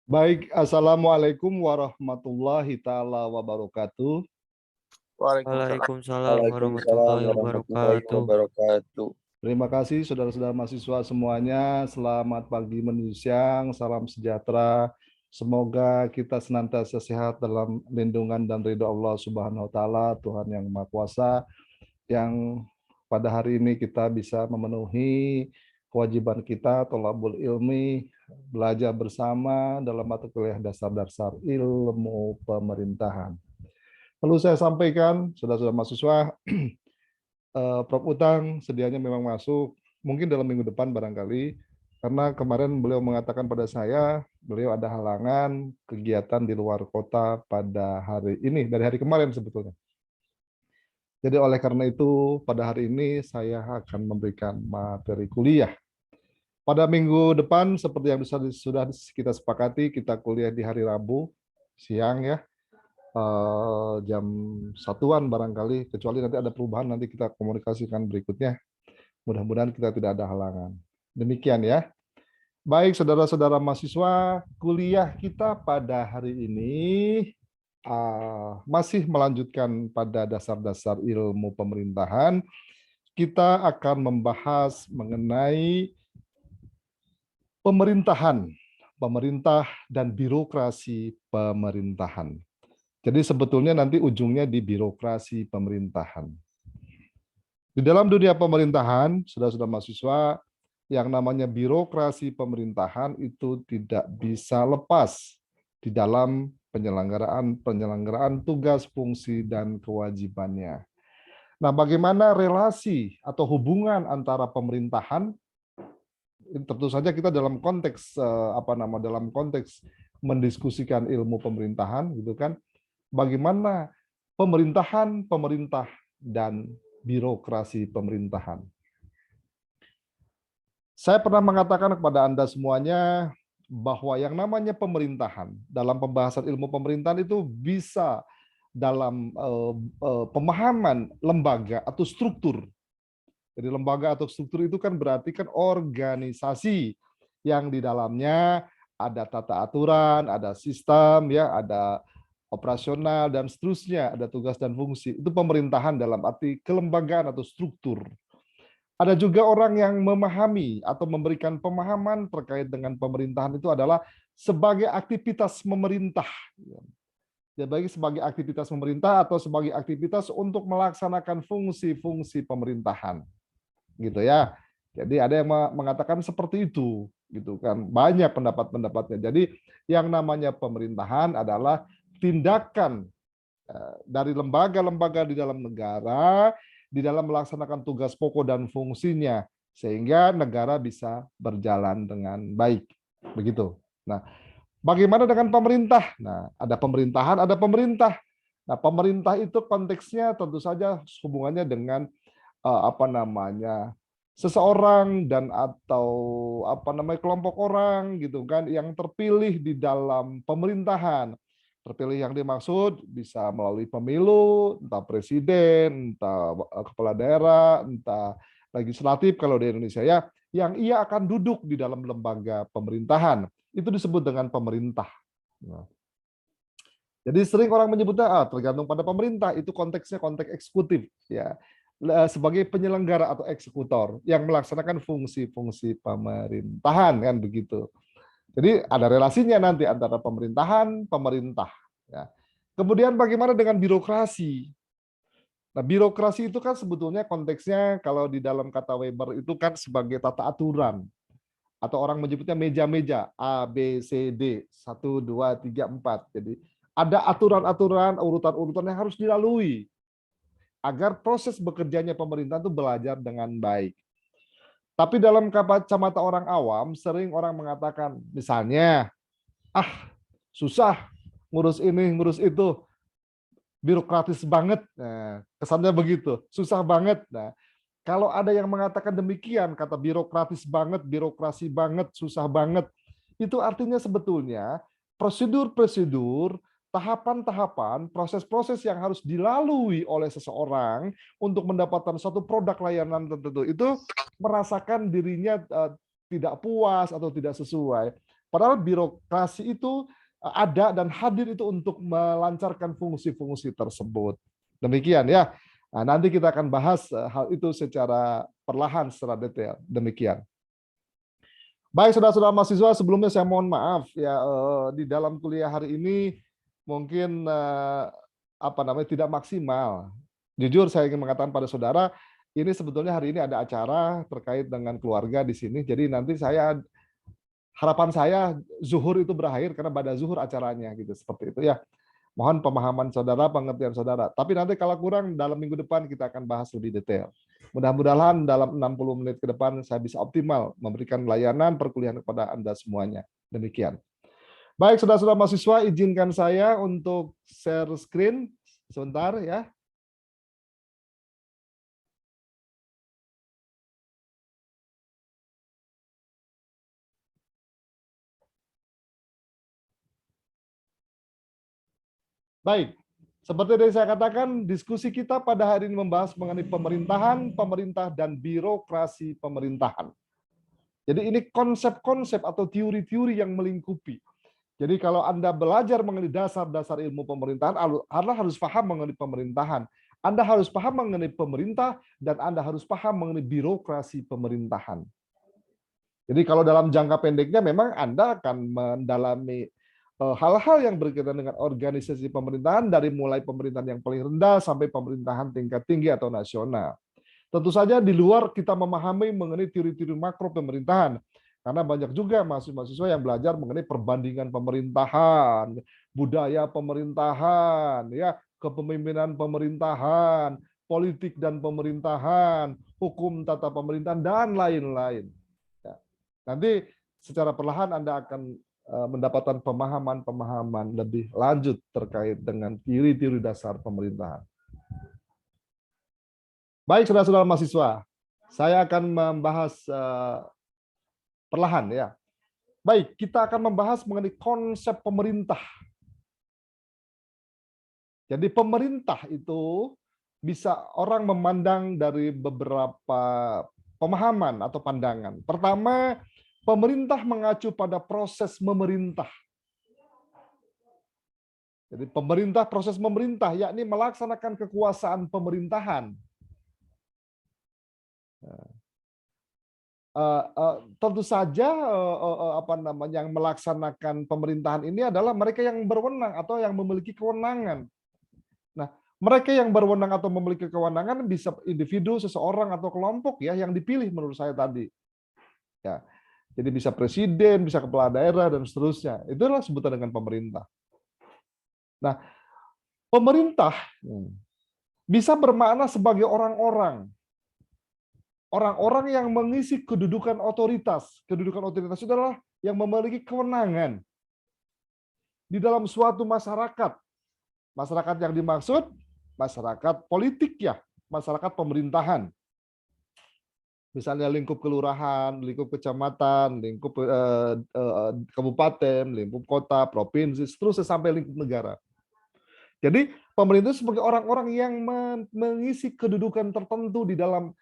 Baik, Assalamualaikum warahmatullahi taala wabarakatuh. Waalaikumsalam. Waalaikumsalam Waalaikumsalam warahmatullahi warahmatullahi wabarakatuh. wabarakatuh. Terima kasih saudara-saudara mahasiswa semuanya. Selamat pagi menuju siang, salam sejahtera. Semoga kita senantiasa sehat dalam lindungan dan ridho Allah Subhanahu wa taala, Tuhan yang Maha Kuasa, yang pada hari ini kita bisa memenuhi kewajiban kita thalabul ilmi, belajar bersama dalam mata kuliah dasar-dasar ilmu pemerintahan. Perlu saya sampaikan, saudara-saudara mahasiswa, Prof. Utang sedianya memang masuk, mungkin dalam minggu depan barangkali, karena kemarin beliau mengatakan pada saya, beliau ada halangan kegiatan di luar kota pada hari ini, dari hari kemarin sebetulnya. Jadi oleh karena itu, pada hari ini saya akan memberikan materi kuliah. Pada minggu depan, seperti yang sudah kita sepakati, kita kuliah di hari Rabu, siang ya, jam 1-an barangkali, kecuali nanti ada perubahan, nanti kita komunikasikan berikutnya. Mudah-mudahan kita tidak ada halangan. Demikian ya. Baik, saudara-saudara mahasiswa, kuliah kita pada hari ini masih melanjutkan pada dasar-dasar ilmu pemerintahan. Kita akan membahas mengenai pemerintahan, pemerintah dan birokrasi pemerintahan. Jadi sebetulnya nanti ujungnya di birokrasi pemerintahan. Di dalam dunia pemerintahan, saudara-saudara mahasiswa, yang namanya birokrasi pemerintahan itu tidak bisa lepas di dalam penyelenggaraan tugas, fungsi, dan kewajibannya. Nah, bagaimana relasi atau hubungan antara pemerintahan, tentu saja kita dalam konteks dalam konteks mendiskusikan ilmu pemerintahan, gitu kan? Bagaimana pemerintah dan birokrasi pemerintahan. Saya pernah mengatakan kepada Anda semuanya bahwa yang namanya pemerintahan dalam pembahasan ilmu pemerintahan itu bisa dalam pemahaman lembaga atau struktur. Jadi lembaga atau struktur itu kan berarti kan organisasi yang di dalamnya ada tata aturan, ada sistem, ya, ada operasional dan seterusnya, ada tugas dan fungsi. Itu pemerintahan dalam arti kelembagaan atau struktur. Ada juga orang yang memahami atau memberikan pemahaman terkait dengan pemerintahan itu adalah sebagai aktivitas memerintah. Ya, baik sebagai aktivitas pemerintah atau sebagai aktivitas untuk melaksanakan fungsi-fungsi pemerintahan. Gitu ya. Jadi ada yang mengatakan seperti itu, gitu kan. Banyak pendapat-pendapatnya. Jadi yang namanya pemerintahan adalah tindakan dari lembaga-lembaga di dalam negara di dalam melaksanakan tugas pokok dan fungsinya sehingga negara bisa berjalan dengan baik. Begitu. Nah, bagaimana dengan pemerintah? Nah, ada pemerintahan, ada pemerintah. Nah, pemerintah itu konteksnya tentu saja hubungannya dengan seseorang dan atau kelompok orang gitu kan yang terpilih di dalam pemerintahan. Terpilih yang dimaksud bisa melalui pemilu, entah presiden, entah kepala daerah, entah legislatif kalau di Indonesia ya, yang ia akan duduk di dalam lembaga pemerintahan. Itu disebut dengan pemerintah. Nah, jadi sering orang menyebutnya tergantung pada pemerintah, itu konteksnya konteks eksekutif ya. Sebagai penyelenggara atau eksekutor yang melaksanakan fungsi-fungsi pemerintahan kan begitu. Jadi ada relasinya nanti antara pemerintahan, pemerintah. Ya. Kemudian bagaimana dengan birokrasi? Nah, birokrasi itu kan sebetulnya konteksnya kalau di dalam kata Weber itu kan sebagai tata aturan. Atau orang menyebutnya meja-meja, A, B, C, D, 1, 2, 3, 4. Jadi ada aturan-aturan, urutan-urutan yang harus dilalui agar proses bekerjanya pemerintahan itu belajar dengan baik. Tapi dalam kacamata orang awam, sering orang mengatakan, misalnya, susah ngurus ini, ngurus itu, birokratis banget. Nah, kesannya begitu, susah banget. Nah, kalau ada yang mengatakan demikian, kata birokratis banget, birokrasi banget, susah banget, itu artinya sebetulnya prosedur-prosedur, tahapan-tahapan, proses-proses yang harus dilalui oleh seseorang untuk mendapatkan suatu produk layanan tertentu itu merasakan dirinya tidak puas atau tidak sesuai. Padahal birokrasi itu ada dan hadir itu untuk melancarkan fungsi-fungsi tersebut. Demikian ya. Nah, nanti kita akan bahas hal itu secara perlahan, secara detail. Demikian. Baik, saudara-saudara mahasiswa, sebelumnya saya mohon maaf ya, di dalam kuliah hari ini mungkin tidak maksimal. Jujur saya ingin mengatakan pada saudara, ini sebetulnya hari ini ada acara terkait dengan keluarga di sini. Jadi nanti harapan saya zuhur itu berakhir karena pada zuhur acaranya gitu, seperti itu ya. Mohon pemahaman saudara, pengertian saudara. Tapi nanti kalau kurang dalam minggu depan kita akan bahas lebih detail. Mudah-mudahan dalam 60 menit ke depan saya bisa optimal memberikan layanan perkuliahan kepada Anda semuanya. Demikian. Baik, saudara-saudara mahasiswa, izinkan saya untuk share screen sebentar ya. Baik, seperti yang saya katakan, diskusi kita pada hari ini membahas mengenai pemerintahan, pemerintah, dan birokrasi pemerintahan. Jadi ini konsep-konsep atau teori-teori yang melingkupi. Jadi kalau Anda belajar mengenai dasar-dasar ilmu pemerintahan, Anda harus paham mengenai pemerintahan. Anda harus paham mengenai pemerintah, dan Anda harus paham mengenai birokrasi pemerintahan. Jadi kalau dalam jangka pendeknya memang Anda akan mendalami hal-hal yang berkaitan dengan organisasi pemerintahan dari mulai pemerintahan yang paling rendah sampai pemerintahan tingkat tinggi atau nasional. Tentu saja di luar kita memahami mengenai teori-teori makro pemerintahan, karena banyak juga mahasiswa yang belajar mengenai perbandingan pemerintahan, budaya pemerintahan, ya, kepemimpinan pemerintahan, politik dan pemerintahan, hukum tata pemerintahan, dan lain-lain. Ya. Nanti secara perlahan Anda akan mendapatkan pemahaman-pemahaman lebih lanjut terkait dengan teori-teori dasar pemerintahan. Baik, saudara-saudara mahasiswa, saya akan membahas perlahan ya. Baik, kita akan membahas mengenai konsep pemerintah. Jadi pemerintah itu bisa orang memandang dari beberapa pemahaman atau pandangan. Pertama, pemerintah mengacu pada proses memerintah. Jadi pemerintah, proses memerintah, yakni melaksanakan kekuasaan pemerintahan. Tentu saja yang melaksanakan pemerintahan ini adalah mereka yang berwenang atau yang memiliki kewenangan. Nah, mereka yang berwenang atau memiliki kewenangan bisa individu, seseorang atau kelompok ya yang dipilih menurut saya tadi. Ya. Jadi bisa presiden, bisa kepala daerah, dan seterusnya. Itulah sebutan dengan pemerintah. Nah, pemerintah bisa bermakna sebagai orang-orang. Orang-orang yang mengisi kedudukan otoritas. Kedudukan otoritas itu adalah yang memiliki kewenangan di dalam suatu masyarakat. Masyarakat yang dimaksud, masyarakat politik ya, masyarakat pemerintahan. Misalnya lingkup kelurahan, lingkup kecamatan, lingkup kabupaten, lingkup kota, provinsi, terus sampai lingkup negara. Jadi pemerintah sebagai orang-orang yang mengisi kedudukan tertentu di dalam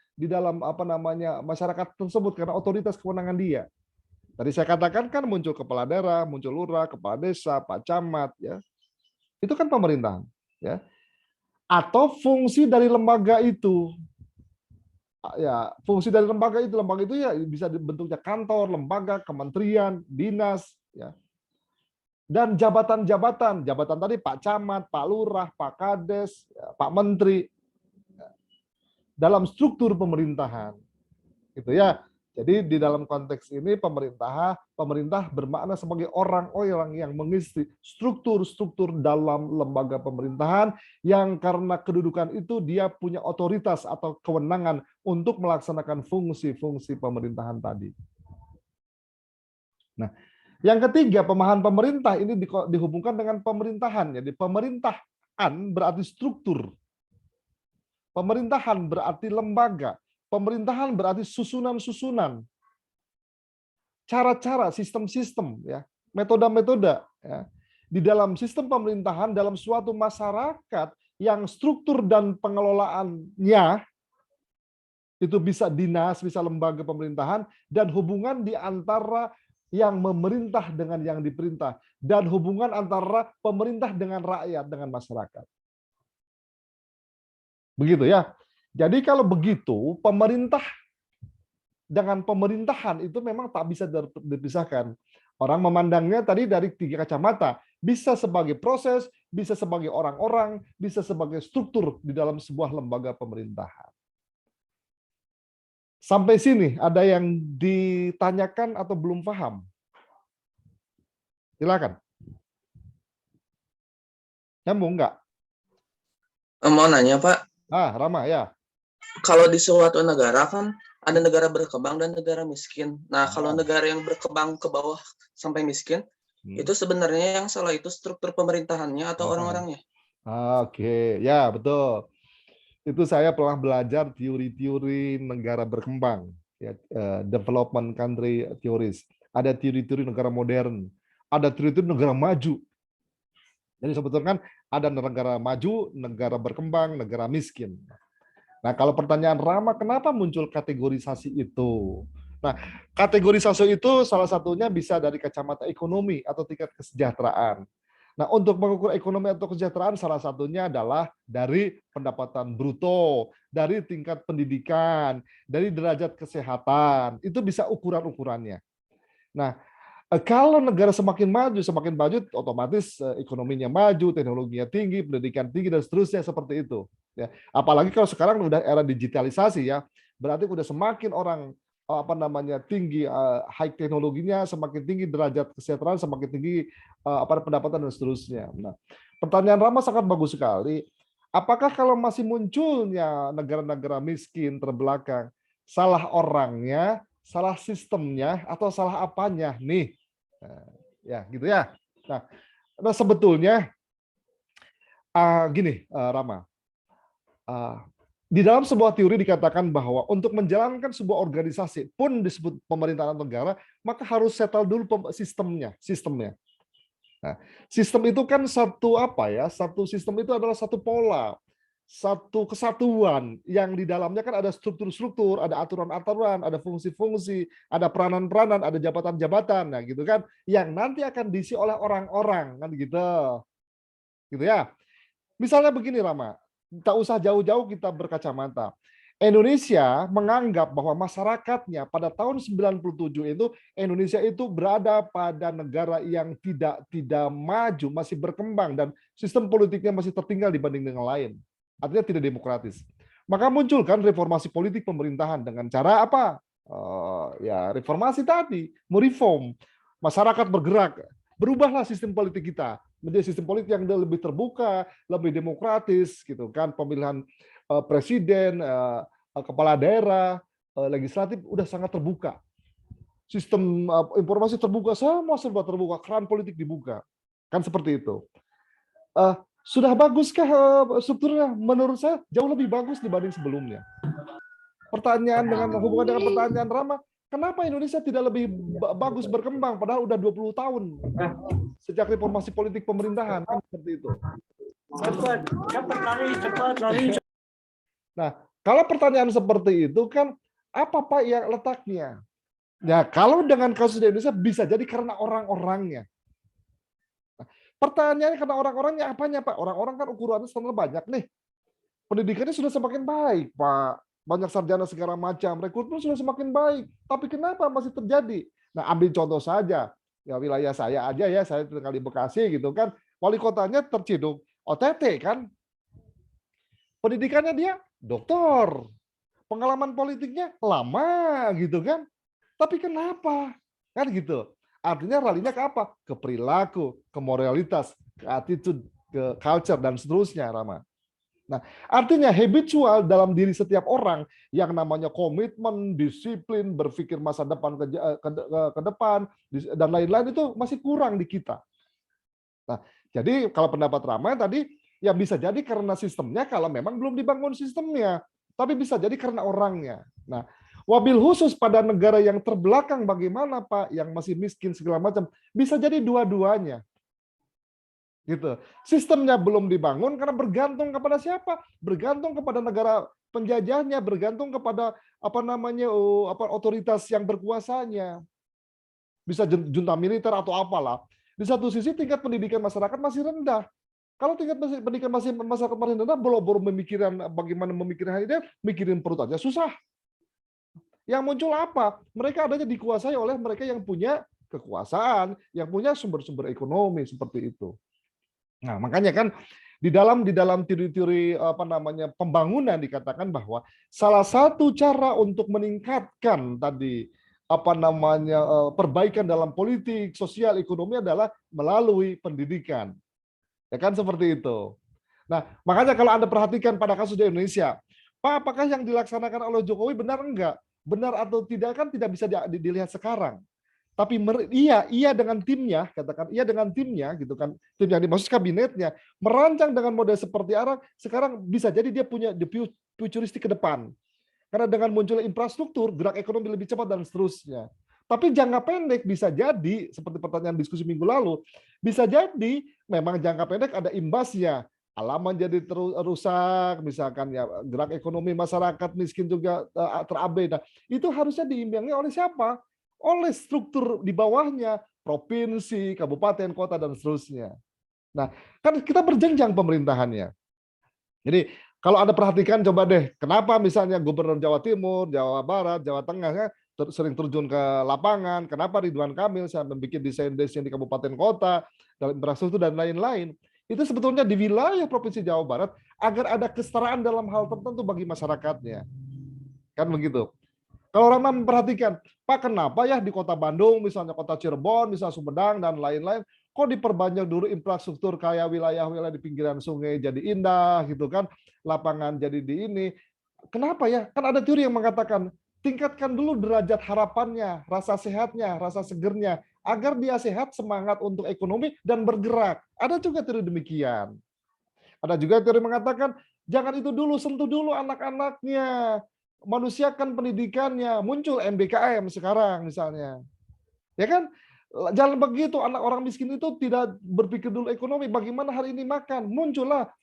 masyarakat tersebut karena otoritas kewenangan dia. Tadi saya katakan kan muncul kepala daerah, muncul lurah, kepala desa, pak camat, ya. Itu kan pemerintahan, ya. Atau fungsi dari lembaga itu. Ya, fungsi dari lembaga itu ya bisa bentuknya kantor, lembaga, kementerian, dinas, ya. Dan jabatan-jabatan tadi Pak Camat, Pak Lurah, Pak Kades, ya, Pak Menteri dalam struktur pemerintahan. Gitu ya. Jadi di dalam konteks ini pemerintah bermakna sebagai orang-orang yang mengisi struktur-struktur dalam lembaga pemerintahan yang karena kedudukan itu dia punya otoritas atau kewenangan untuk melaksanakan fungsi-fungsi pemerintahan tadi. Nah, yang ketiga, pemahaman pemerintah ini dihubungkan dengan pemerintahan. Jadi pemerintahan berarti struktur. Pemerintahan berarti lembaga. Pemerintahan berarti susunan-susunan, cara-cara, sistem-sistem, ya, metode-metode, ya, di dalam sistem pemerintahan dalam suatu masyarakat yang struktur dan pengelolaannya itu bisa dinas, bisa lembaga pemerintahan, dan hubungan di antara yang memerintah dengan yang diperintah, dan hubungan antara pemerintah dengan rakyat, dengan masyarakat. Begitu ya. Jadi kalau begitu, pemerintah dengan pemerintahan itu memang tak bisa dipisahkan. Orang memandangnya tadi dari 3 kacamata, bisa sebagai proses, bisa sebagai orang-orang, bisa sebagai struktur di dalam sebuah lembaga pemerintahan. Sampai sini ada yang ditanyakan atau belum paham? Silakan. Nyambung nggak? Mau nanya, Pak, Rama ya. kalau di suatu negara kan ada negara berkembang dan negara miskin. Nah, kalau negara yang berkembang ke bawah sampai miskin, itu sebenarnya yang salah itu struktur pemerintahannya atau orang-orangnya? Oke, ya betul. Itu saya pernah belajar teori-teori negara berkembang, ya, development country theories. Ada teori-teori negara modern, ada teori-teori negara maju. Jadi sebetulnya kan ada negara maju, negara berkembang, negara miskin. Nah, kalau pertanyaan Rama, kenapa muncul kategorisasi itu? Nah, kategorisasi itu salah satunya bisa dari kacamata ekonomi atau tingkat kesejahteraan. Nah, untuk mengukur ekonomi atau kesejahteraan salah satunya adalah dari pendapatan bruto, dari tingkat pendidikan, dari derajat kesehatan. Itu bisa ukuran-ukurannya. Nah, kalau negara semakin maju otomatis ekonominya maju, teknologinya tinggi, pendidikan tinggi, dan seterusnya seperti itu. Ya, apalagi kalau sekarang udah era digitalisasi ya, berarti udah semakin orang tinggi high teknologinya, semakin tinggi derajat kesejahteraan, semakin tinggi pendapatan dan seterusnya. Nah, pertanyaan Rama sangat bagus sekali. Apakah kalau masih munculnya negara-negara miskin terbelakang, salah orangnya, salah sistemnya, atau salah apanya nih? Ya, gitu ya. Nah sebetulnya gini, Rama, di dalam sebuah teori dikatakan bahwa untuk menjalankan sebuah organisasi pun disebut pemerintahan negara, maka harus settle dulu sistemnya. Nah, sistem itu kan satu sistem itu adalah satu pola, satu kesatuan yang di dalamnya kan ada struktur-struktur, ada aturan-aturan, ada fungsi-fungsi, ada peranan-peranan, ada jabatan-jabatan, nah gitu kan, yang nanti akan diisi oleh orang-orang kan gitu ya. Misalnya begini Rama, tak usah jauh-jauh kita berkacamata. Indonesia menganggap bahwa masyarakatnya pada tahun 97 itu Indonesia itu berada pada negara yang tidak maju, masih berkembang dan sistem politiknya masih tertinggal dibanding dengan lain. Artinya tidak demokratis. Maka munculkan reformasi politik pemerintahan dengan cara apa? Ya reformasi tadi, mereform. Masyarakat bergerak, berubahlah sistem politik kita menjadi sistem politik yang lebih terbuka, lebih demokratis, gitu kan? Pemilihan presiden, kepala daerah, legislatif udah sangat terbuka. Sistem informasi terbuka, semua serba terbuka, keran politik dibuka, kan seperti itu. Sudah baguskah strukturnya? Menurut saya jauh lebih bagus dibanding sebelumnya. Pertanyaan dengan hubungan dengan pertanyaan Rama, kenapa Indonesia tidak lebih bagus berkembang padahal udah 20 tahun sejak reformasi politik pemerintahan kan seperti itu. Nah, kalau pertanyaan seperti itu kan apa Pak yang letaknya? Ya, kalau dengan kasus di Indonesia bisa jadi karena orang-orangnya. Pertanyaannya karena orang-orangnya apanya Pak? Orang-orang kan ukurannya standar banyak nih. Pendidikannya sudah semakin baik, Pak. Banyak sarjana segala macam, rekrutmen sudah semakin baik. Tapi kenapa masih terjadi? Nah, ambil contoh saja. Ya wilayah saya aja ya, saya tinggal di Bekasi gitu kan. Wali kotanya terciduk OTT kan. Pendidikannya dia doktor. Pengalaman politiknya lama gitu kan. Tapi kenapa? Kan gitu. Artinya ralinya ke apa? Ke perilaku, ke moralitas, ke attitude, ke culture, dan seterusnya, Rama. Nah, artinya habitual dalam diri setiap orang yang namanya komitmen, disiplin, berpikir masa depan ke depan, dan lain-lain itu masih kurang di kita. Nah, jadi kalau pendapat Rama tadi, ya bisa jadi karena sistemnya kalau memang belum dibangun sistemnya. Tapi bisa jadi karena orangnya. Nah, wabil khusus pada negara yang terbelakang bagaimana Pak, yang masih miskin segala macam, bisa jadi dua-duanya. Gitu. Sistemnya belum dibangun karena bergantung kepada siapa? Bergantung kepada negara penjajahnya, bergantung kepada otoritas yang berkuasanya. bisa junta militer atau apalah. Di satu sisi tingkat pendidikan masyarakat masih rendah. Kalau tingkat pendidikan masyarakat masih rendah, boro-boro memikirkan bagaimana memikirkan hal ini, mikirin perut aja susah. Yang muncul apa? Mereka adanya dikuasai oleh mereka yang punya kekuasaan, yang punya sumber-sumber ekonomi seperti itu. Nah, makanya kan di dalam teori-teori pembangunan dikatakan bahwa salah satu cara untuk meningkatkan tadi perbaikan dalam politik, sosial, ekonomi adalah melalui pendidikan. Ya kan seperti itu. Nah, makanya kalau Anda perhatikan pada kasus di Indonesia, Pak, apakah yang dilaksanakan oleh Jokowi benar enggak? Benar atau tidak kan tidak bisa dilihat sekarang. Tapi ia dengan timnya, katakan ia dengan timnya gitu kan, tim yang dimaksud kabinetnya merancang dengan model seperti apa, sekarang bisa jadi dia punya the futuristik ke depan. Karena dengan munculnya infrastruktur, gerak ekonomi lebih cepat dan seterusnya. Tapi jangka pendek bisa jadi, seperti pertanyaan diskusi minggu lalu, bisa jadi memang jangka pendek ada imbasnya. Halaman jadi rusak, misalkan ya gerak ekonomi masyarakat miskin juga terabai. Nah, itu harusnya diimbangi oleh siapa? Oleh struktur di bawahnya, provinsi, kabupaten, kota, dan seterusnya. Nah, kan kita berjenjang pemerintahannya. Jadi kalau Anda perhatikan coba deh, kenapa misalnya Gubernur Jawa Timur, Jawa Barat, Jawa Tengah sering terjun ke lapangan, kenapa Ridwan Kamil saya membuat desain-desain di kabupaten kota, dalam infrastruktur dan lain-lain. Itu sebetulnya di wilayah Provinsi Jawa Barat agar ada kesetaraan dalam hal tertentu bagi masyarakatnya. Kan begitu. Kalau orang memperhatikan, Pak kenapa ya di kota Bandung, misalnya kota Cirebon, misalnya Sumedang, dan lain-lain, kok diperbanyak dulu infrastruktur kayak wilayah-wilayah di pinggiran sungai jadi indah gitu kan, lapangan jadi di ini. Kenapa ya? Kan ada teori yang mengatakan tingkatkan dulu derajat harapannya, rasa sehatnya, rasa segernya, agar dia sehat, semangat untuk ekonomi dan bergerak. Ada juga teori demikian. Ada juga teori mengatakan jangan itu dulu, sentuh dulu anak-anaknya, manusiakan pendidikannya, muncul MBKM sekarang misalnya. Ya kan? Jangan begitu, anak orang miskin itu tidak berpikir dulu ekonomi, bagaimana hari ini makan, muncullah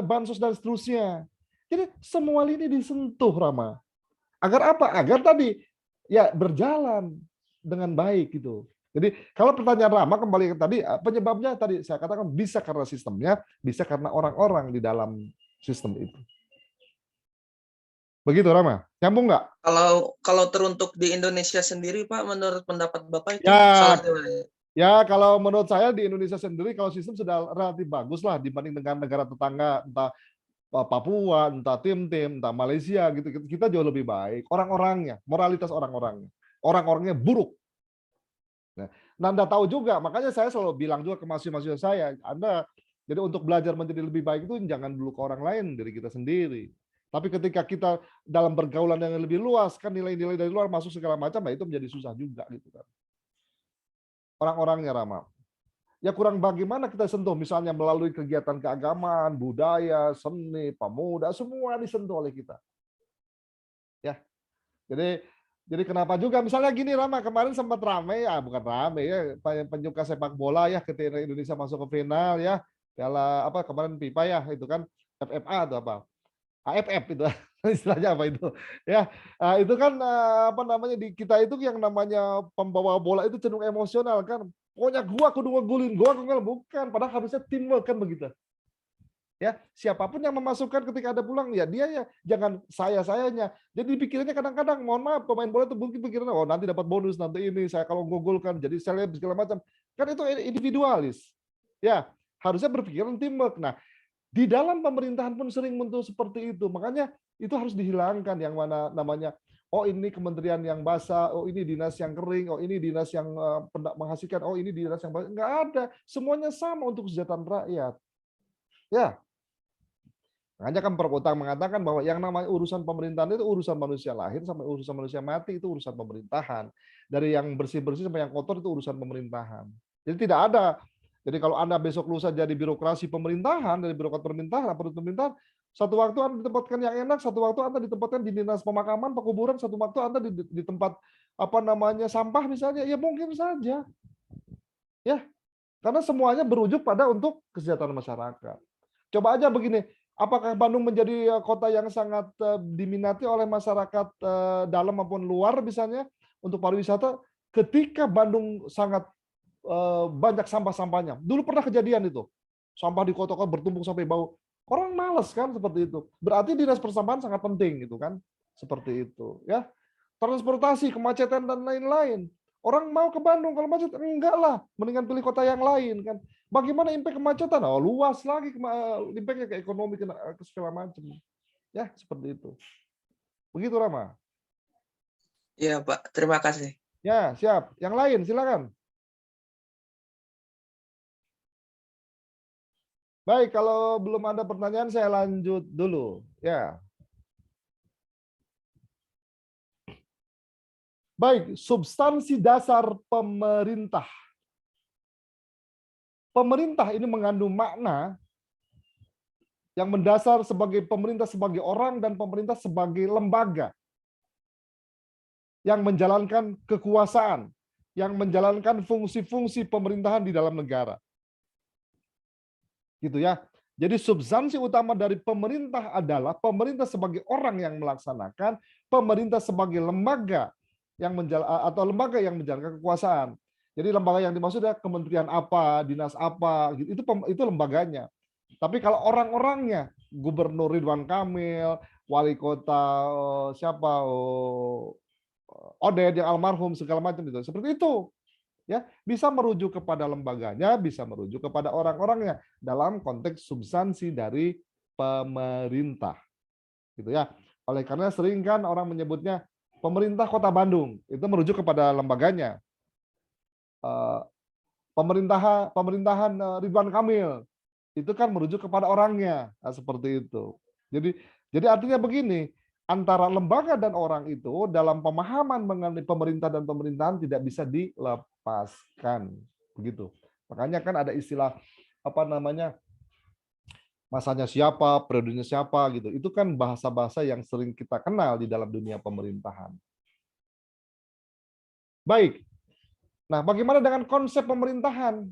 bansos dan seterusnya. Jadi semua ini disentuh, Rama. Agar apa? Agar tadi ya berjalan dengan baik gitu. Jadi kalau pertanyaan Rama kembali ke tadi, penyebabnya tadi saya katakan bisa karena sistemnya, bisa karena orang-orang di dalam sistem itu. Begitu Rama, nyambung nggak? Kalau teruntuk di Indonesia sendiri, Pak, menurut pendapat Bapak itu Ya, salahnya mana? ya kalau menurut saya di Indonesia sendiri kalau sistem sudah relatif bagus lah dibanding dengan negara tetangga, entah Papua, entah tim-tim, entah Malaysia gitu. Kita jauh lebih baik. Orang-orangnya, moralitas orang-orangnya buruk. Nah, Anda tahu juga, makanya saya selalu bilang juga ke mahasiswa saya, Anda jadi untuk belajar menjadi lebih baik itu jangan dulu ke orang lain, diri kita sendiri. Tapi ketika kita dalam pergaulan yang lebih luas, kan nilai-nilai dari luar masuk segala macam, nah itu menjadi susah juga gitu kan. Orang-orangnya Rama. Ya kurang bagaimana kita sentuh, misalnya melalui kegiatan keagamaan, budaya, seni, pemuda, semua disentuh oleh kita. Ya, jadi kenapa juga misalnya gini Rama, kemarin sempat ramai ya, bukan ramai ya, penyuka sepak bola ya ketika Indonesia masuk ke final ya, Piala apa kemarin FIFA ya itu kan FFA atau apa? AFF itu istilahnya apa itu ya, itu kan di kita itu yang namanya pembawa bola itu cenderung emosional kan, pokoknya gua kudu ngegulin, bukan, padahal harusnya teamwork kan begitu ya, siapapun yang memasukkan ketika ada pulang ya dia ya, jangan sayanya. Jadi pikirannya kadang-kadang, mohon maaf, pemain bola itu mungkin pikirannya oh nanti dapat bonus, nanti ini saya kalau ngegolkan jadi seleb segala macam, kan itu individualis ya, harusnya berpikiran teamwork. Nah, di dalam pemerintahan pun sering muncul seperti itu, makanya itu harus dihilangkan yang mana namanya oh ini kementerian yang basah, oh ini dinas yang kering, oh ini dinas yang menghasilkan, oh ini dinas yang basah. Enggak ada, semuanya sama untuk kesejahteraan rakyat ya. Makanya kan Prof. Utang mengatakan bahwa yang namanya urusan pemerintahan itu urusan manusia lahir sampai urusan manusia mati itu urusan pemerintahan. Dari yang bersih-bersih sampai yang kotor itu urusan pemerintahan. Jadi tidak ada. Jadi kalau Anda besok lusa jadi birokrasi pemerintahan, dari birokrat pemerintahan, aparat pemerintahan, satu waktu Anda ditempatkan yang enak, satu waktu Anda ditempatkan di dinas pemakaman, pekuburan, satu waktu Anda di tempat sampah misalnya, ya mungkin saja. Ya, karena semuanya berujuk pada untuk kesejahteraan masyarakat. Coba aja begini, apakah Bandung menjadi kota yang sangat diminati oleh masyarakat dalam maupun luar misalnya untuk pariwisata? ketika Bandung sangat banyak sampah-sampahnya. Dulu pernah kejadian itu. Sampah di kota-kota bertumpuk sampai bau. Orang malas kan seperti itu. Berarti dinas persampahan sangat penting gitu kan. Seperti itu ya. Transportasi, kemacetan dan lain-lain. Orang mau ke Bandung kalau macet enggak lah, mendingan pilih kota yang lain kan. Bagaimana impact kemacetan? Oh, luas lagi impactnya ke ekonomi ke segala macam. Ya, seperti itu. Begitu Rama. Iya, Pak. Terima kasih. Ya, siap. Yang lain silakan. Baik, kalau belum ada pertanyaan saya lanjut dulu. Ya. Baik, substansi dasar pemerintah. Pemerintah ini mengandung makna yang mendasar sebagai pemerintah sebagai orang dan pemerintah sebagai lembaga yang menjalankan kekuasaan, yang menjalankan fungsi-fungsi pemerintahan di dalam negara. Gitu ya. Jadi substansi utama dari pemerintah adalah pemerintah sebagai orang yang melaksanakan, pemerintah sebagai lembaga yang atau lembaga yang menjalankan kekuasaan. Jadi lembaga yang dimaksud adalah kementerian apa, dinas apa, gitu. Itu lembaganya. Tapi kalau orang-orangnya, Gubernur Ridwan Kamil, wali kota siapa, Oded yang almarhum segala macam itu, seperti itu. Ya, bisa merujuk kepada lembaganya, bisa merujuk kepada orang-orangnya dalam konteks substansi dari pemerintah. Gitu ya. Oleh karena sering kan orang menyebutnya pemerintah Kota Bandung, itu merujuk kepada lembaganya. Pemerintahan Ridwan Kamil itu kan merujuk kepada orangnya, nah, seperti itu. Jadi artinya begini, antara lembaga dan orang itu dalam pemahaman mengenai pemerintah dan pemerintahan tidak bisa dilepaskan, begitu. Makanya kan ada istilah apa namanya, masanya siapa, periodenya siapa, gitu. Itu kan bahasa-bahasa yang sering kita kenal di dalam dunia pemerintahan. Baik. Nah, bagaimana dengan konsep pemerintahan?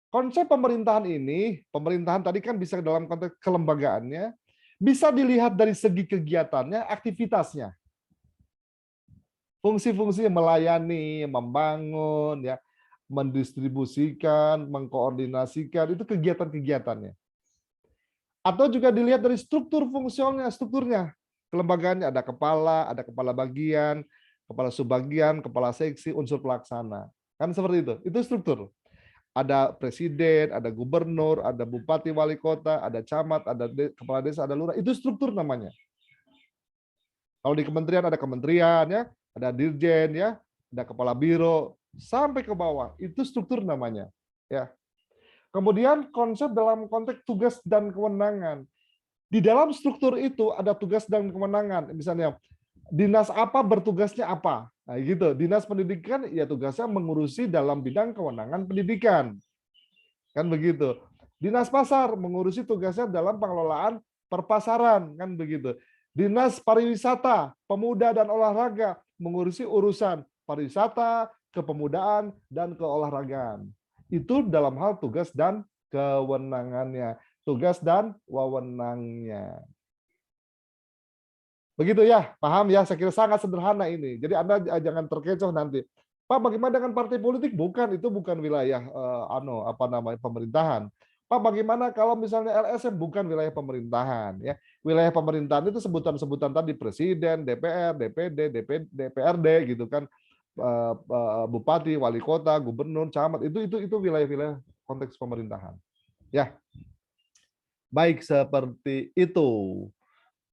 Konsep pemerintahan ini, pemerintahan tadi kan bisa dalam konteks kelembagaannya, bisa dilihat dari segi kegiatannya, aktivitasnya. Fungsi-fungsi melayani, membangun, ya, mendistribusikan, mengkoordinasikan, itu kegiatan-kegiatannya. Atau juga dilihat dari struktur fungsionalnya, strukturnya. Kelembagaannya ada kepala bagian, kepala subbagian, kepala seksi, unsur pelaksana. Kan seperti itu. Itu struktur. Ada presiden, ada gubernur, ada bupati, wali kota, ada camat, ada kepala desa, ada lurah. Itu struktur namanya. Kalau di kementerian ada kementerian, ya, ada dirjen, ya, ada kepala biro, sampai ke bawah. Itu struktur namanya. Ya. Kemudian konsep dalam konteks tugas dan kewenangan. Di dalam struktur itu ada tugas dan kewenangan. Misalnya dinas apa bertugasnya apa. Nah, gitu. Dinas pendidikan ya tugasnya mengurusi dalam bidang kewenangan pendidikan. Kan begitu. Dinas pasar mengurusi tugasnya dalam pengelolaan perpasaran, kan begitu. Dinas pariwisata, pemuda dan olahraga mengurusi urusan pariwisata, kepemudaan dan keolahragaan. Itu dalam hal tugas dan kewenangannya, tugas dan wewenangnya. Begitu ya, paham ya? Saya kira sangat sederhana ini. Jadi Anda jangan terkecoh nanti. Pak, bagaimana dengan partai politik? Bukan, itu bukan wilayah pemerintahan. Pak, bagaimana kalau misalnya LSM? Bukan wilayah pemerintahan, ya. Wilayah pemerintahan itu sebutan-sebutan tadi presiden, DPR, DPD, DPRD gitu kan. Bupati, wali kota, gubernur, camat, itu wilayah-wilayah konteks pemerintahan. Ya. Baik, seperti itu.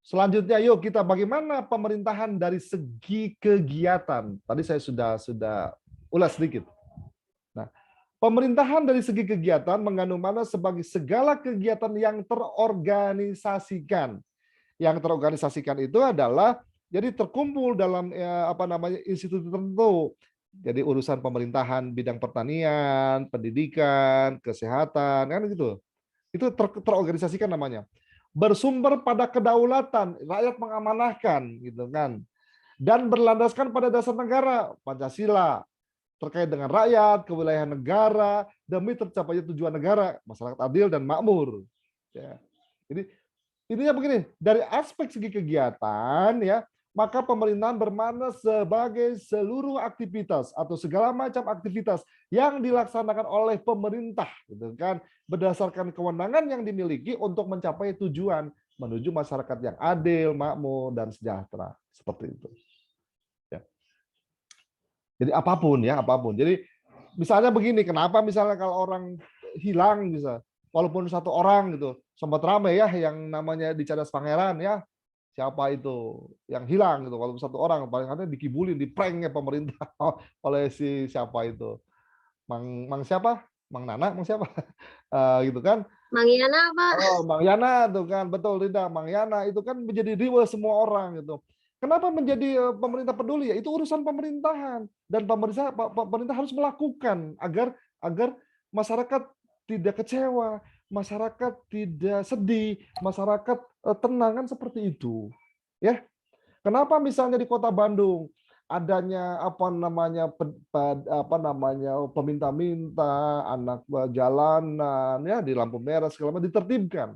Selanjutnya, yuk kita bagaimana pemerintahan dari segi kegiatan. Tadi saya sudah ulas sedikit. Nah, pemerintahan dari segi kegiatan mengandung makna sebagai segala kegiatan yang terorganisasikan. Yang terorganisasikan itu adalah jadi terkumpul dalam institusi tertentu. Jadi urusan pemerintahan bidang pertanian, pendidikan, kesehatan, kan gitu. Itu terorganisasikan namanya. Bersumber pada kedaulatan, rakyat mengamanahkan gitu kan. Dan berlandaskan pada dasar negara, Pancasila, terkait dengan rakyat, kewilayahan negara, demi tercapainya tujuan negara, masyarakat adil dan makmur. Ya. Jadi intinya begini, dari aspek segi kegiatan ya, maka pemerintahan bermakna sebagai seluruh aktivitas atau segala macam aktivitas yang dilaksanakan oleh pemerintah, gitu kan, berdasarkan kewenangan yang dimiliki untuk mencapai tujuan menuju masyarakat yang adil, makmur, dan sejahtera. Seperti itu. Ya. Jadi apapun ya, apapun. Jadi misalnya begini, kenapa misalnya kalau orang hilang bisa, walaupun satu orang gitu, sempat ramai ya yang namanya di Cadas Pangeran ya, siapa itu yang hilang gitu, walaupun satu orang, paling ada dikibulin, diprank ya pemerintah oleh si siapa itu, Mang siapa, Mang Nana, Mang siapa, gitu kan. Mang Yana Pak. Oh, Mang Yana tuh kan, betul tidak, Mang Yana itu kan menjadi riweh semua orang gitu. Kenapa menjadi pemerintah peduli ya? Itu urusan pemerintahan, dan pemerintah harus melakukan agar agar masyarakat tidak kecewa, masyarakat tidak sedih, masyarakat tenang, kan seperti itu. Ya. Kenapa misalnya di Kota Bandung adanya peminta-minta, anak jalanan ya di lampu merah segala macam ditertibkan.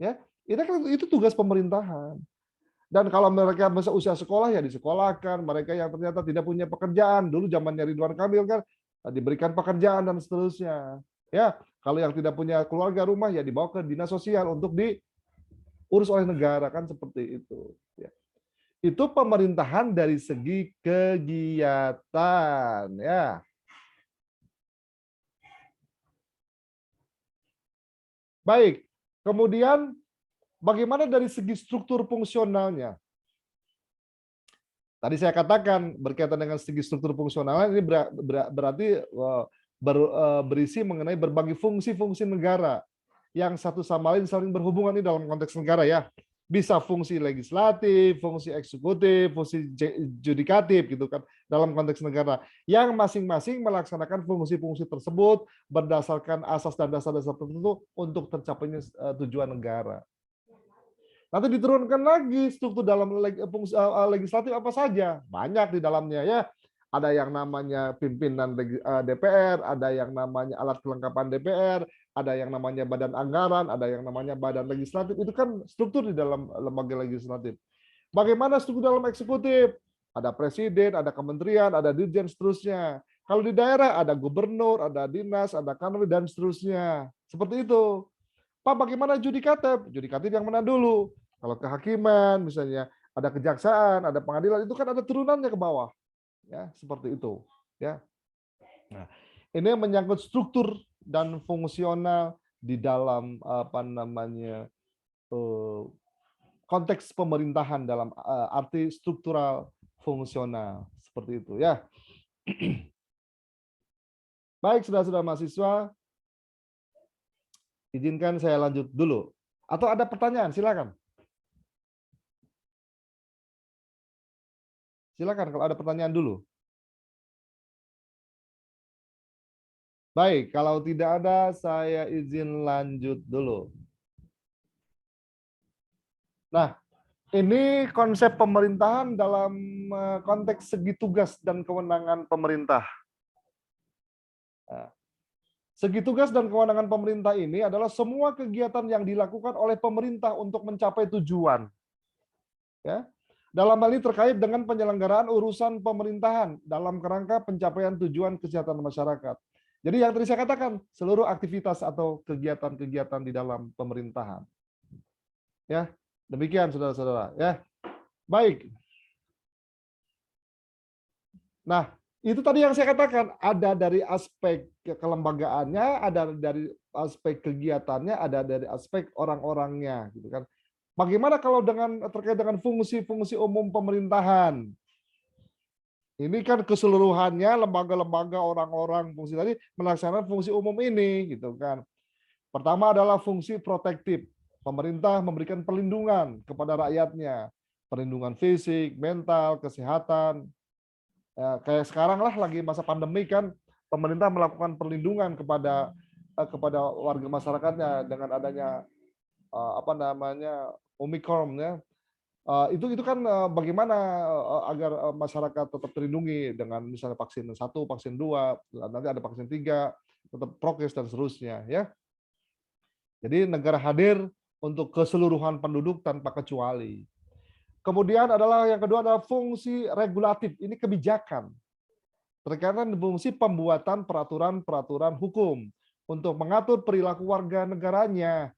Ya. Itu tugas pemerintahan. Dan kalau mereka masa usia sekolah ya disekolahkan, mereka yang ternyata tidak punya pekerjaan, dulu zamannya Ridwan Kamil kan diberikan pekerjaan dan seterusnya. Ya, kalau yang tidak punya keluarga rumah ya dibawa ke dinas sosial untuk diurus oleh negara, kan seperti itu. Ya. Itu pemerintahan dari segi kegiatan ya. Baik, kemudian bagaimana dari segi struktur fungsionalnya? Tadi saya katakan berkaitan dengan segi struktur fungsional ini berarti berisi mengenai berbagai fungsi-fungsi negara yang satu sama lain saling berhubungan ini dalam konteks negara ya. Bisa fungsi legislatif, fungsi eksekutif, fungsi judikatif gitu kan dalam konteks negara yang masing-masing melaksanakan fungsi-fungsi tersebut berdasarkan asas dan dasar-dasar tertentu untuk tercapainya tujuan negara. Nanti diturunkan lagi struktur dalam legislatif apa saja, banyak di dalamnya ya. Ada yang namanya pimpinan DPR, ada yang namanya alat kelengkapan DPR, ada yang namanya badan anggaran, ada yang namanya badan legislatif. Itu kan struktur di dalam lembaga legislatif. Bagaimana struktur dalam eksekutif? Ada presiden, ada kementerian, ada dirjen, seterusnya. Kalau di daerah ada gubernur, ada dinas, ada kanwil, dan seterusnya. Seperti itu. Pak, bagaimana judikatif? Judikatif yang mana dulu? Kalau kehakiman, misalnya ada kejaksaan, ada pengadilan, itu kan ada turunannya ke bawah. Ya, seperti itu. Ya. Nah, ini menyangkut struktur dan fungsional di dalam konteks pemerintahan dalam arti struktural fungsional seperti itu ya. Baik, saudara-saudara mahasiswa, izinkan saya lanjut dulu. Atau ada pertanyaan, silakan. Silakan kalau ada pertanyaan dulu. Baik, kalau tidak ada, saya izin lanjut dulu. Nah, ini konsep pemerintahan dalam konteks segi tugas dan kewenangan pemerintah. Nah, segi tugas dan kewenangan pemerintah ini adalah semua kegiatan yang dilakukan oleh pemerintah untuk mencapai tujuan. Ya. Dalam hal ini terkait dengan penyelenggaraan urusan pemerintahan dalam kerangka pencapaian tujuan kesejahteraan masyarakat. Jadi yang tadi saya katakan, seluruh aktivitas atau kegiatan-kegiatan di dalam pemerintahan. Ya, demikian saudara-saudara. Ya, baik. Nah, itu tadi yang saya katakan, ada dari aspek kelembagaannya, ada dari aspek kegiatannya, ada dari aspek orang-orangnya, gitu kan. Bagaimana kalau terkait dengan fungsi-fungsi umum pemerintahan? Ini kan keseluruhannya lembaga-lembaga, orang-orang, fungsi tadi melaksanakan fungsi umum ini, gitu kan. Pertama adalah fungsi protektif. Pemerintah memberikan perlindungan kepada rakyatnya, perlindungan fisik, mental, kesehatan. Ya, kayak sekarang lah lagi masa pandemi kan, pemerintah melakukan perlindungan kepada warga masyarakatnya dengan adanya Omicron ya. Itu kan bagaimana agar masyarakat tetap terlindungi dengan misalnya vaksin 1, vaksin 2, nanti ada vaksin 3, tetap prokes dan seterusnya ya. Jadi negara hadir untuk keseluruhan penduduk tanpa kecuali. Kemudian yang kedua adalah fungsi regulatif. Ini kebijakan. Terkait fungsi pembuatan peraturan-peraturan hukum untuk mengatur perilaku warga negaranya,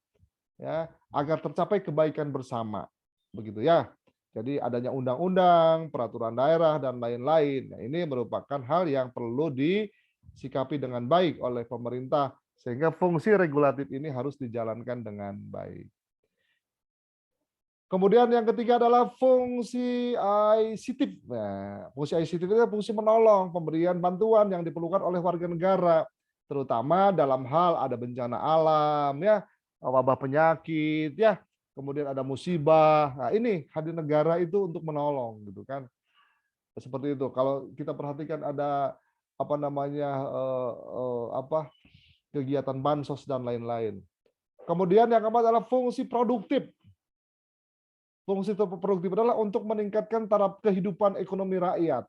ya, agar tercapai kebaikan bersama. Begitu ya. Jadi adanya undang-undang, peraturan daerah dan lain-lain. Nah, ini merupakan hal yang perlu disikapi dengan baik oleh pemerintah sehingga fungsi regulatif ini harus dijalankan dengan baik. Kemudian yang ketiga adalah fungsi ICT. Nah, fungsi ICT itu fungsi menolong pemberian bantuan yang diperlukan oleh warga negara, terutama dalam hal ada bencana alam, ya, wabah penyakit, ya, kemudian ada musibah. Nah, ini hadir negara itu untuk menolong, gitu kan? Seperti itu. Kalau kita perhatikan ada apa namanya kegiatan bansos dan lain-lain. Kemudian yang keempat adalah fungsi produktif. Fungsi produktif adalah untuk meningkatkan taraf kehidupan ekonomi rakyat.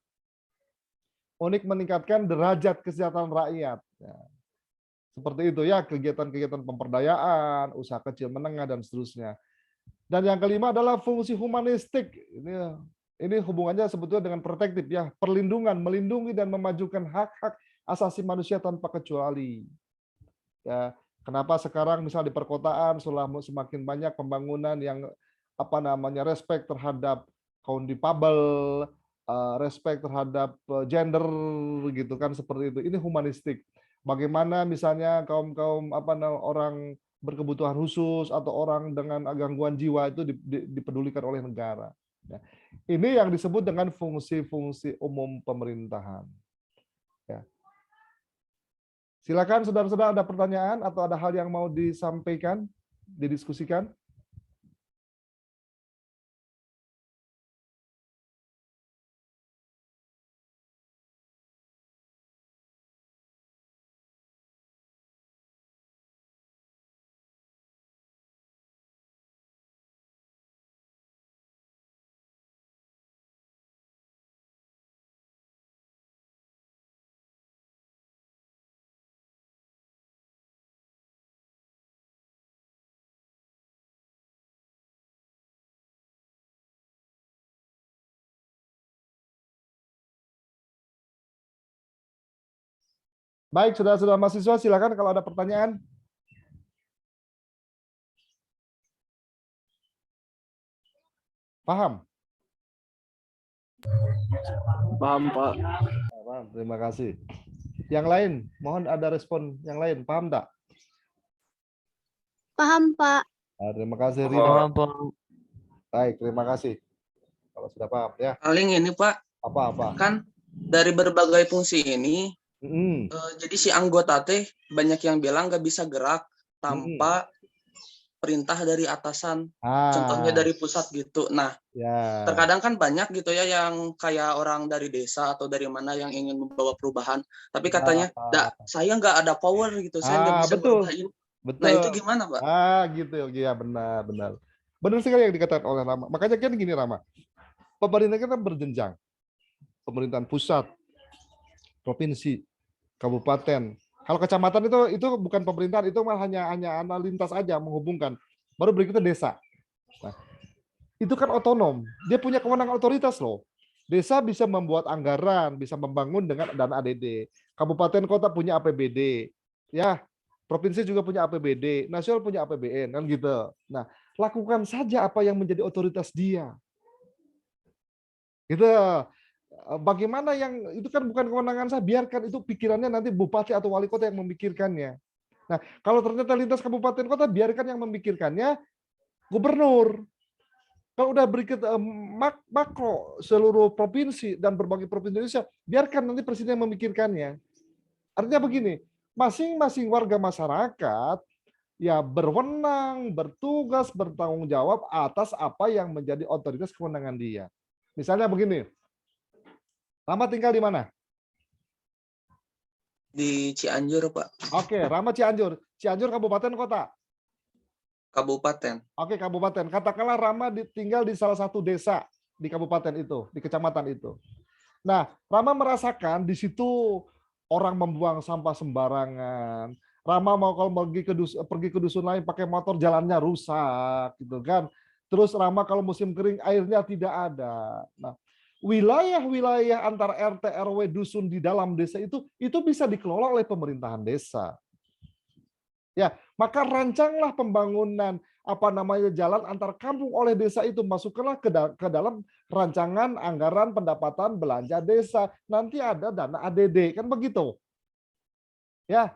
Untuk meningkatkan derajat kesejahteraan rakyat. Ya. Seperti itu ya, kegiatan-kegiatan pemberdayaan, usaha kecil menengah, dan seterusnya. Dan yang kelima adalah fungsi humanistik. Ini hubungannya sebetulnya dengan protektif ya, perlindungan, melindungi dan memajukan hak-hak asasi manusia tanpa kecuali. Ya, kenapa sekarang misal di perkotaan semakin banyak pembangunan yang respect terhadap kaum difabel, respect terhadap gender gitu kan, seperti itu. Ini humanistik. Bagaimana misalnya kaum orang berkebutuhan khusus atau orang dengan gangguan jiwa itu dipedulikan oleh negara. Ya. Ini yang disebut dengan fungsi-fungsi umum pemerintahan. Ya. Silakan saudara-saudara, ada pertanyaan atau ada hal yang mau disampaikan, didiskusikan? Baik, saudara-saudara mahasiswa, silakan kalau ada pertanyaan. Paham? Paham, Pak. Paham, terima kasih. Yang lain, mohon ada respon yang lain. Paham tak? Paham, Pak. Nah, terima kasih, Rina. Paham, Pak. Baik, terima kasih. Kalau sudah paham ya. Paling ini Pak, Apa-apa? kan dari berbagai fungsi ini, jadi si anggota teh banyak yang bilang nggak bisa gerak tanpa perintah dari atasan. Contohnya dari pusat gitu. Nah, ya. Terkadang kan banyak gitu ya yang kayak orang dari desa atau dari mana yang ingin membawa perubahan, tapi katanya, saya nggak ada power gitu, saya nggak bisa betul. berubah ini. Betul. Nah itu gimana, Pak? Gitu ya, benar. Benar sekali yang dikatakan oleh Rama. Makanya kan gini, Rama. Pemerintah kita berjenjang. Pemerintahan pusat, provinsi, kabupaten. Kalau kecamatan itu bukan pemerintahan, itu malah hanya lintas aja menghubungkan. Baru berikutnya desa. Nah, itu kan otonom. Dia punya kewenangan otoritas loh. Desa bisa membuat anggaran, bisa membangun dengan dana ADD. Kabupaten kota punya APBD. Ya, provinsi juga punya APBD, nasional punya APBN, kan gitu. Nah, lakukan saja apa yang menjadi otoritas dia. Gitu. Bagaimana yang itu kan bukan kewenangan saya, biarkan itu pikirannya nanti bupati atau wali kota yang memikirkannya. Nah, kalau ternyata lintas kabupaten kota, biarkan yang memikirkannya gubernur. Kalau udah berikut makro seluruh provinsi dan berbagai provinsi Indonesia, biarkan nanti presiden yang memikirkannya. Artinya begini, masing-masing warga masyarakat ya berwenang, bertugas, bertanggung jawab atas apa yang menjadi otoritas kewenangan dia. Misalnya begini, Rama tinggal di mana? Di Cianjur, Pak. Oke, Rama Cianjur. Cianjur kabupaten kota? Kabupaten. Oke, kabupaten. Katakanlah Rama tinggal di salah satu desa di kabupaten itu, di kecamatan itu. Nah, Rama merasakan di situ orang membuang sampah sembarangan. Rama mau kalau pergi ke dusun lain pakai motor, jalannya rusak, gitu kan. Terus Rama kalau musim kering airnya tidak ada. Nah, wilayah-wilayah antara RT RW dusun di dalam desa itu bisa dikelola oleh pemerintahan desa. Ya, maka rancanglah pembangunan jalan antar kampung oleh desa itu, masukkanlah ke dalam rancangan anggaran pendapatan belanja desa. Nanti ada dana ADD, kan begitu. Ya,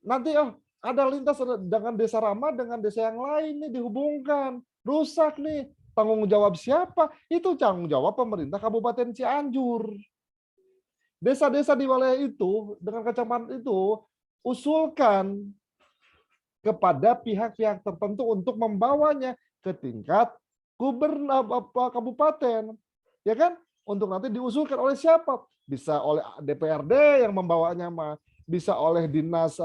nanti ada lintas dengan desa Rama dengan desa yang lain nih dihubungkan. Rusak nih. Tanggung jawab siapa? Itu tanggung jawab pemerintah Kabupaten Cianjur. Desa-desa di wilayah itu dengan kecamatan itu usulkan kepada pihak-pihak tertentu untuk membawanya ke tingkat kabupaten, ya kan? Untuk nanti diusulkan oleh siapa? Bisa oleh DPRD yang membawanya, bisa oleh dinas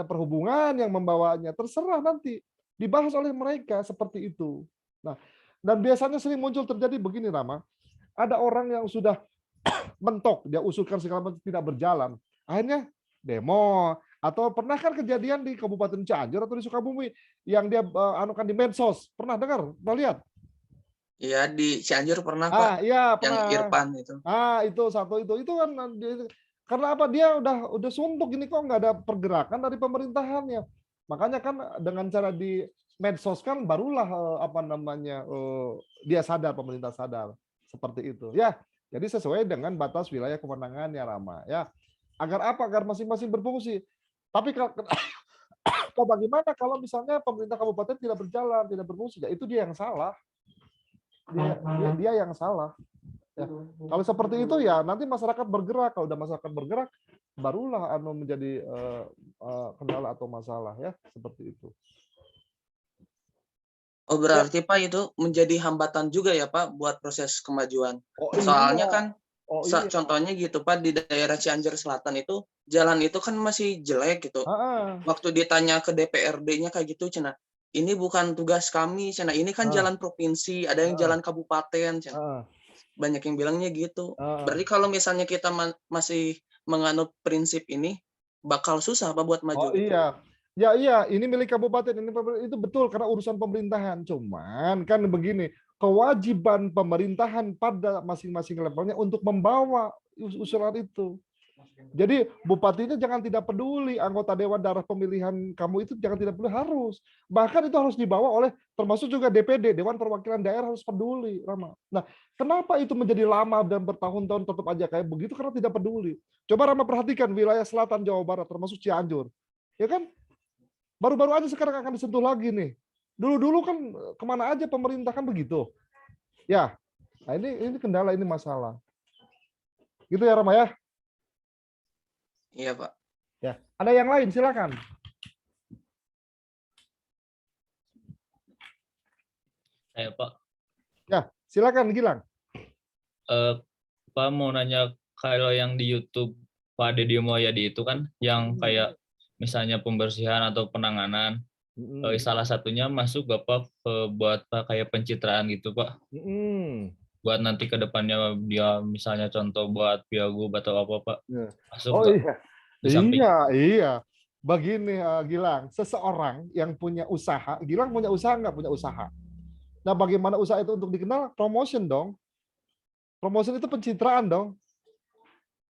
perhubungan yang membawanya, terserah nanti dibahas oleh mereka seperti itu. Nah, dan biasanya sering muncul terjadi begini, Rama. Ada orang yang sudah mentok, dia usulkan segala macam tidak berjalan. Akhirnya demo. Atau pernah kan kejadian di Kabupaten Cianjur atau di Sukabumi yang dia anukan di medsos. Pernah dengar? Pernah lihat? Iya, di Cianjur pernah, Pak. Iya, Yang pernah. Irfan itu. Itu satu itu kan karena apa? Dia udah suntuk ini kok nggak ada pergerakan dari pemerintahannya. Makanya kan dengan cara di medsos kan barulah dia sadar, pemerintah sadar seperti itu. Ya, jadi sesuai dengan batas wilayah kewenangannya, Rama. Ya, agar apa? Agar masing-masing berfungsi. Tapi bagaimana kalau misalnya pemerintah kabupaten tidak berjalan, tidak berfungsi? Ya, itu dia yang salah. Dia yang salah. Ya. Kalau seperti itu ya nanti masyarakat bergerak. Kalau udah masyarakat bergerak, barulah menjadi kendala atau masalah ya seperti itu. Oh, berarti Pak itu menjadi hambatan juga ya Pak buat proses kemajuan. Iya. Soalnya kan Iya. contohnya gitu Pak, di daerah Cianjur Selatan itu jalan itu kan masih jelek gitu. Waktu ditanya ke DPRD-nya kayak gitu, cina, ini bukan tugas kami, cina, ini kan jalan provinsi, ada yang jalan kabupaten, cina. Banyak yang bilangnya gitu. Berarti kalau misalnya kita masih menganut prinsip ini, bakal susah Pak buat maju. Gitu. Iya. Ya, ini milik kabupaten, itu betul karena urusan pemerintahan. Cuman kan begini, kewajiban pemerintahan pada masing-masing levelnya untuk membawa usulan itu. Jadi bupatinya jangan tidak peduli, anggota dewan daerah pemilihan kamu itu jangan tidak peduli, harus. Bahkan itu harus dibawa oleh, termasuk juga DPD, Dewan Perwakilan Daerah harus peduli, Rama. Nah, kenapa itu menjadi lama dan bertahun-tahun tetap aja kayak begitu? Karena tidak peduli. Coba Rama perhatikan wilayah selatan Jawa Barat, termasuk Cianjur. Ya kan? Baru-baru aja sekarang akan disentuh lagi nih. Dulu-dulu kan kemana aja pemerintah kan begitu. Ya, nah ini kendala, ini masalah. Gitu ya Rama ya? Iya Pak. Ya, ada yang lain silakan. Saya Pak. Ya, silakan Gilang. Pak mau nanya, kalau yang di YouTube Pak Deddy Mulyadi itu kan yang kayak misalnya pembersihan atau penanganan, salah satunya masuk gak Pak buat Pak kayak pencitraan gitu Pak? Buat nanti ke depannya dia misalnya contoh buat Piagub atau apa Pak? Masuk gak? Iya. Begini Gilang, seseorang yang punya usaha, Gilang punya usaha nggak punya usaha? Nah, bagaimana usaha itu untuk dikenal? Promotion dong. Promotion itu pencitraan dong.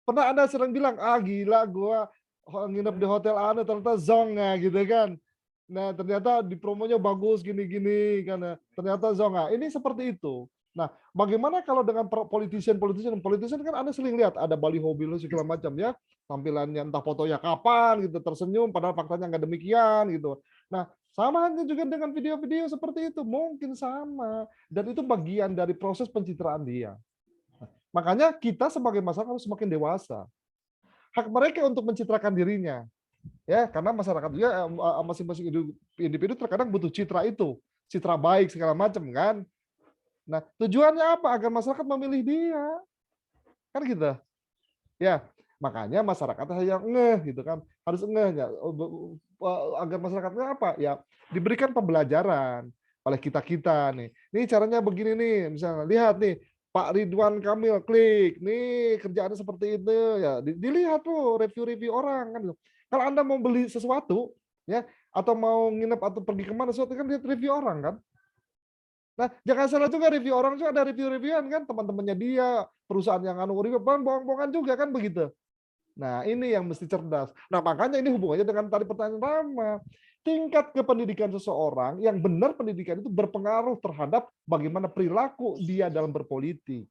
Pernah Anda sering bilang, gila gua nginep di hotel Anda ternyata zonga gitu kan. Nah, ternyata di promonya bagus gini-gini karena ternyata zonga. Ini seperti itu. Nah, bagaimana kalau dengan politician kan Anda sering lihat ada baliho segala macam ya, tampilannya entah fotonya kapan gitu, tersenyum padahal faktanya nggak demikian gitu. Nah, sama hanya juga dengan video-video seperti itu, mungkin sama, dan itu bagian dari proses pencitraan dia. Makanya kita sebagai masyarakat harus semakin dewasa. Hak mereka untuk mencitrakan dirinya, ya, karena masyarakat juga masing-masing individu terkadang butuh citra itu, citra baik segala macam kan. Nah, tujuannya apa? Agar masyarakat memilih dia. Kan gitu. Ya, makanya masyarakat yang ngeh gitu kan. Harus ngeh ya. Agar masyarakatnya apa? Ya, diberikan pembelajaran oleh kita-kita nih. Nih caranya begini nih, misalnya lihat nih Pak Ridwan Kamil, klik. Nih kerjaannya seperti itu ya. Dilihat tuh review-review orang kan. Kalau Anda mau beli sesuatu ya, atau mau nginep atau pergi kemana sesuatu kan lihat review orang kan. Nah, jangan salah juga review orang juga ada review-reviewan kan, teman-temannya dia, perusahaan yang review, bohong-bohongan juga kan begitu. Nah, ini yang mesti cerdas. Nah, makanya ini hubungannya dengan tadi pertanyaan Rama. Tingkat kependidikan seseorang yang benar pendidikan itu berpengaruh terhadap bagaimana perilaku dia dalam berpolitik.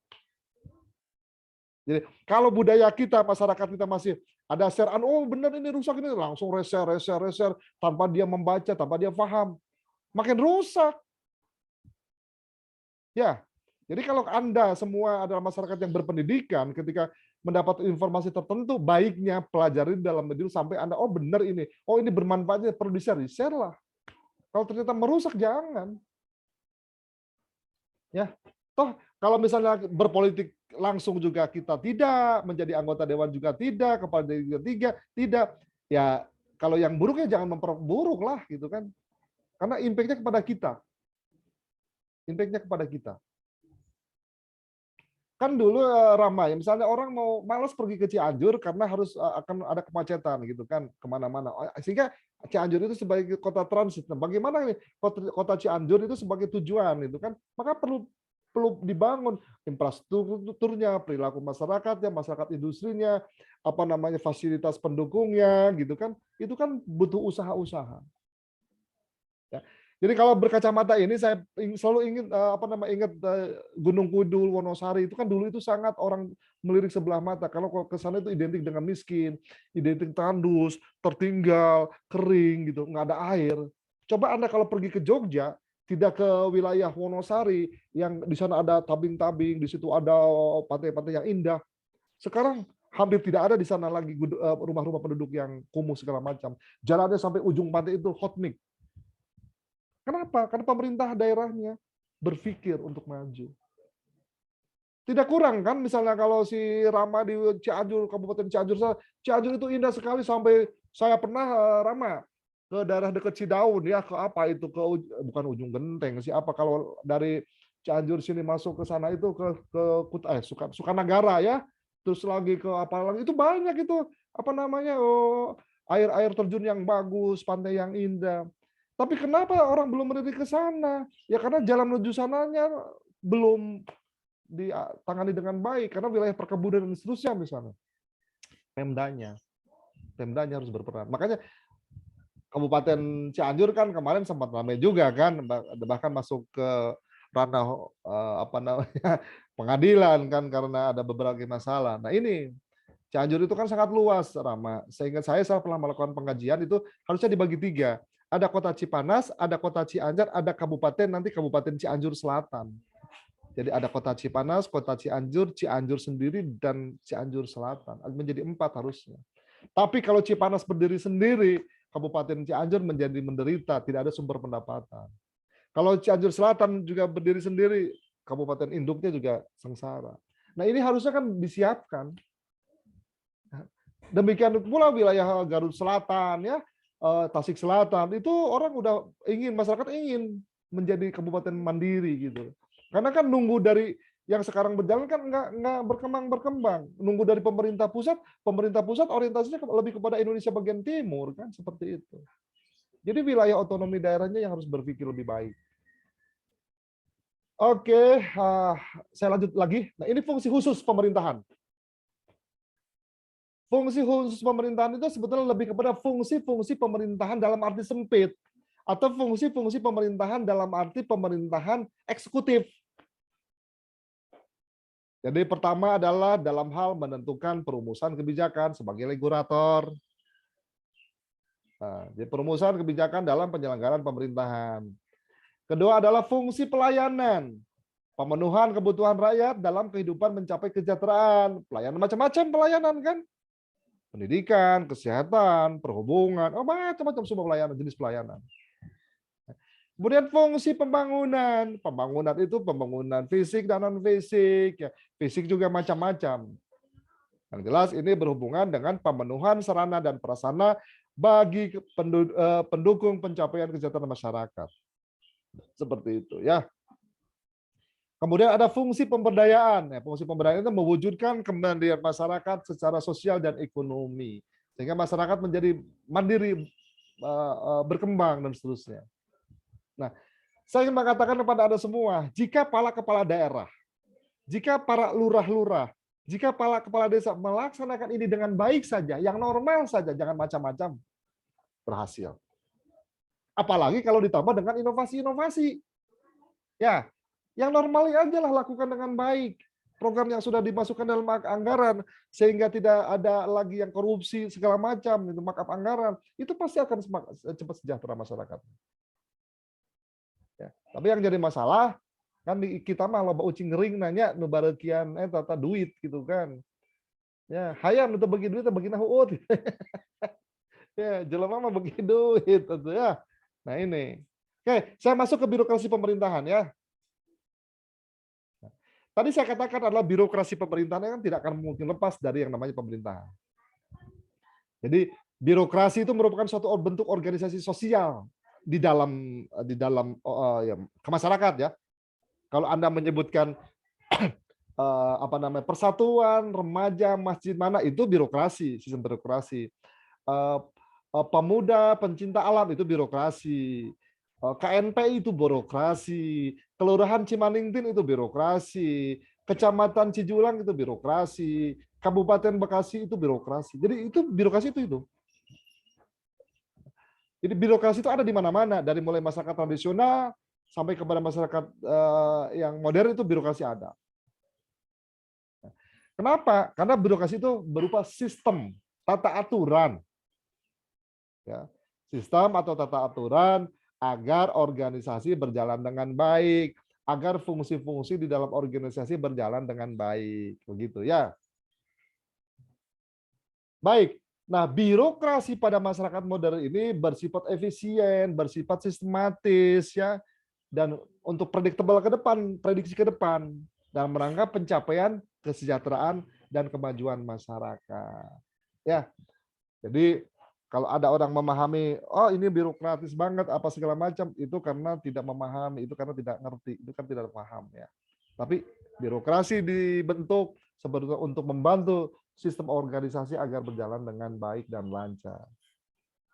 Jadi kalau budaya kita, masyarakat kita masih ada share, oh benar ini rusak ini, langsung reser tanpa dia membaca, tanpa dia paham, makin rusak. Ya, jadi kalau Anda semua adalah masyarakat yang berpendidikan, ketika mendapat informasi tertentu, baiknya pelajari dalam media sampai Anda, oh benar ini, oh ini bermanfaatnya, perlu di-share lah. Kalau ternyata merusak, jangan. Ya, toh kalau misalnya berpolitik langsung juga kita tidak, menjadi anggota dewan juga tidak, kepala daerah juga tidak, ya kalau yang buruknya jangan memperburuk lah gitu kan. Karena impact-nya kepada kita. Impact-nya kepada kita. Kan dulu ramai, misalnya orang mau malas pergi ke Cianjur karena harus akan ada kemacetan gitu kan, kemana-mana. Sehingga Cianjur itu sebagai kota transit. Nah, bagaimana nih kota Cianjur itu sebagai tujuan itu kan? Maka perlu dibangun infrastrukturnya, perilaku masyarakatnya, masyarakat industrinya, apa namanya fasilitas pendukungnya gitu kan. Itu kan butuh usaha-usaha. Ya. Jadi kalau berkacamata ini saya selalu ingin ingat Gunung Kudul, Wonosari itu kan dulu itu sangat orang melirik sebelah mata. Kalau ke sana itu identik dengan miskin, identik tandus, tertinggal, kering gitu, nggak ada air. Coba Anda kalau pergi ke Jogja, tidak ke wilayah Wonosari yang di sana ada tabing-tabing, di situ ada pantai-pantai yang indah. Sekarang hampir tidak ada di sana lagi rumah-rumah penduduk yang kumuh segala macam. Jalannya sampai ujung pantai itu hot mix. Kenapa? Karena pemerintah daerahnya berpikir untuk maju. Tidak kurang kan, misalnya kalau si Rama di Cianjur, Kabupaten Cianjur, Cianjur itu indah sekali sampai saya pernah Rama ke daerah dekat Cidaun ya, ke apa itu bukan Ujung Genteng sih apa kalau dari Cianjur sini masuk ke sana itu ke Sukanagara ya, terus lagi ke apa lagi itu banyak itu apa namanya air terjun yang bagus, pantai yang indah. Tapi kenapa orang belum melirik ke sana? Ya karena jalan menuju sananya belum ditangani dengan baik karena wilayah perkebunan dan seterusnya misalnya. Pemdanya harus berperan. Makanya Kabupaten Cianjur kan kemarin sempat ramai juga kan, bahkan masuk ke ranah pengadilan kan karena ada beberapa masalah. Nah ini Cianjur itu kan sangat luas, Rama. Sehingga saya pernah melakukan pengkajian itu harusnya dibagi 3. Ada kota Cipanas, ada kota Cianjur, ada kabupaten nanti Kabupaten Cianjur Selatan. Jadi ada kota Cipanas, kota Cianjur, Cianjur sendiri, dan Cianjur Selatan. Menjadi 4 harusnya. Tapi kalau Cipanas berdiri sendiri, Kabupaten Cianjur menjadi menderita, tidak ada sumber pendapatan. Kalau Cianjur Selatan juga berdiri sendiri, kabupaten induknya juga sengsara. Nah ini harusnya kan disiapkan. Demikian pula wilayah Garut Selatan, ya, Tasik Selatan, itu orang udah masyarakat ingin menjadi kabupaten mandiri gitu. Karena kan nunggu dari yang sekarang berjalan kan nggak berkembang. Nunggu dari pemerintah pusat orientasinya lebih kepada Indonesia bagian timur kan seperti itu. Jadi wilayah otonomi daerahnya yang harus berpikir lebih baik. Oke, saya lanjut lagi. Nah ini fungsi khusus pemerintahan. Fungsi khusus pemerintahan itu sebetulnya lebih kepada fungsi-fungsi pemerintahan dalam arti sempit atau fungsi-fungsi pemerintahan dalam arti pemerintahan eksekutif. Jadi pertama adalah dalam hal menentukan perumusan kebijakan sebagai regulator. Nah, jadi perumusan kebijakan dalam penyelenggaraan pemerintahan. Kedua adalah fungsi pelayanan. Pemenuhan kebutuhan rakyat dalam kehidupan mencapai kesejahteraan. Pelayanan macam-macam pelayanan kan. Pendidikan, kesehatan, perhubungan, macam-macam semua pelayanan, jenis pelayanan. Kemudian fungsi pembangunan. Pembangunan itu pembangunan fisik dan non-fisik. Ya, fisik juga macam-macam. Yang jelas ini berhubungan dengan pemenuhan sarana dan prasarana bagi pendukung pencapaian kesejahteraan masyarakat. Seperti itu ya. Kemudian ada fungsi pemberdayaan. Fungsi pemberdayaan itu mewujudkan kemandirian masyarakat secara sosial dan ekonomi. Sehingga masyarakat menjadi mandiri, berkembang, dan seterusnya. Nah, Saya ingin mengatakan kepada Anda semua, jika para kepala daerah, jika para lurah-lurah, jika para kepala desa melaksanakan ini dengan baik saja, yang normal saja, jangan macam-macam, berhasil. Apalagi kalau ditambah dengan inovasi-inovasi. Ya, yang normal aja lah lakukan dengan baik. Program yang sudah dimasukkan dalam anggaran sehingga tidak ada lagi yang korupsi segala macam, itu markup anggaran, itu pasti akan cepat sejahtera masyarakat. Ya. Tapi yang jadi masalah kan kita mah loba ucing ngering nanya nu barekian tata duit gitu kan. Ya, hayam itu bagi duit bagi nahuut. Ya, jelema mah bagi duit itu ya. Nah, ini. Oke, saya masuk ke birokrasi pemerintahan ya. Tadi saya katakan adalah birokrasi pemerintahan yang tidak akan mungkin lepas dari yang namanya pemerintahan. Jadi birokrasi itu merupakan suatu bentuk organisasi sosial di dalam ya, ke masyarakat ya. Kalau Anda menyebutkan apa namanya persatuan remaja masjid mana itu birokrasi, sistem birokrasi. Pemuda pencinta alam itu birokrasi. KNPI itu birokrasi, Kelurahan Cimaningtin itu birokrasi, Kecamatan Cijulang itu birokrasi, Kabupaten Bekasi itu birokrasi. Jadi itu birokrasi itu. Jadi birokrasi itu ada di mana-mana, dari mulai masyarakat tradisional sampai kepada masyarakat yang modern itu birokrasi ada. Kenapa? Karena birokrasi itu berupa sistem, tata aturan. Ya, sistem atau tata aturan agar organisasi berjalan dengan baik, agar fungsi-fungsi di dalam organisasi berjalan dengan baik, begitu ya. Baik. Nah, birokrasi pada masyarakat modern ini bersifat efisien, bersifat sistematis ya, dan untuk predictable ke depan, prediksi ke depan dalam rangka pencapaian kesejahteraan dan kemajuan masyarakat. Ya. Jadi kalau ada orang memahami, oh ini birokratis banget, apa segala macam, itu karena tidak memahami, itu karena tidak ngerti, itu kan tidak paham ya. Tapi birokrasi dibentuk sebetulnya untuk membantu sistem organisasi agar berjalan dengan baik dan lancar.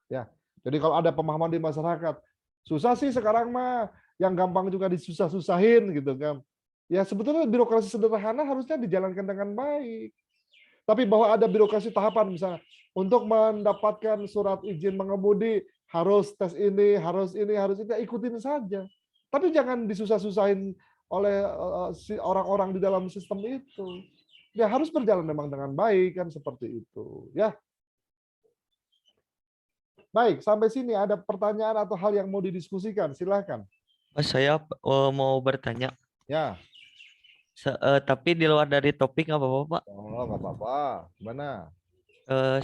Ya, jadi kalau ada pemahaman di masyarakat, susah sih sekarang mah, yang gampang juga disusah-susahin gitu kan. Ya sebetulnya birokrasi sederhana harusnya dijalankan dengan baik. Tapi bahwa ada birokrasi tahapan misalnya untuk mendapatkan surat izin mengemudi harus tes ini, harus ini, ikutin saja. Tapi jangan disusah-susahin oleh orang-orang di dalam sistem itu. Ya harus berjalan memang dengan baik kan seperti itu, ya. Baik, sampai sini ada pertanyaan atau hal yang mau didiskusikan, silakan. Saya mau bertanya. Ya. Tapi di luar dari topik nggak apa-apa, Pak? Oh, nggak apa-apa. Gimana?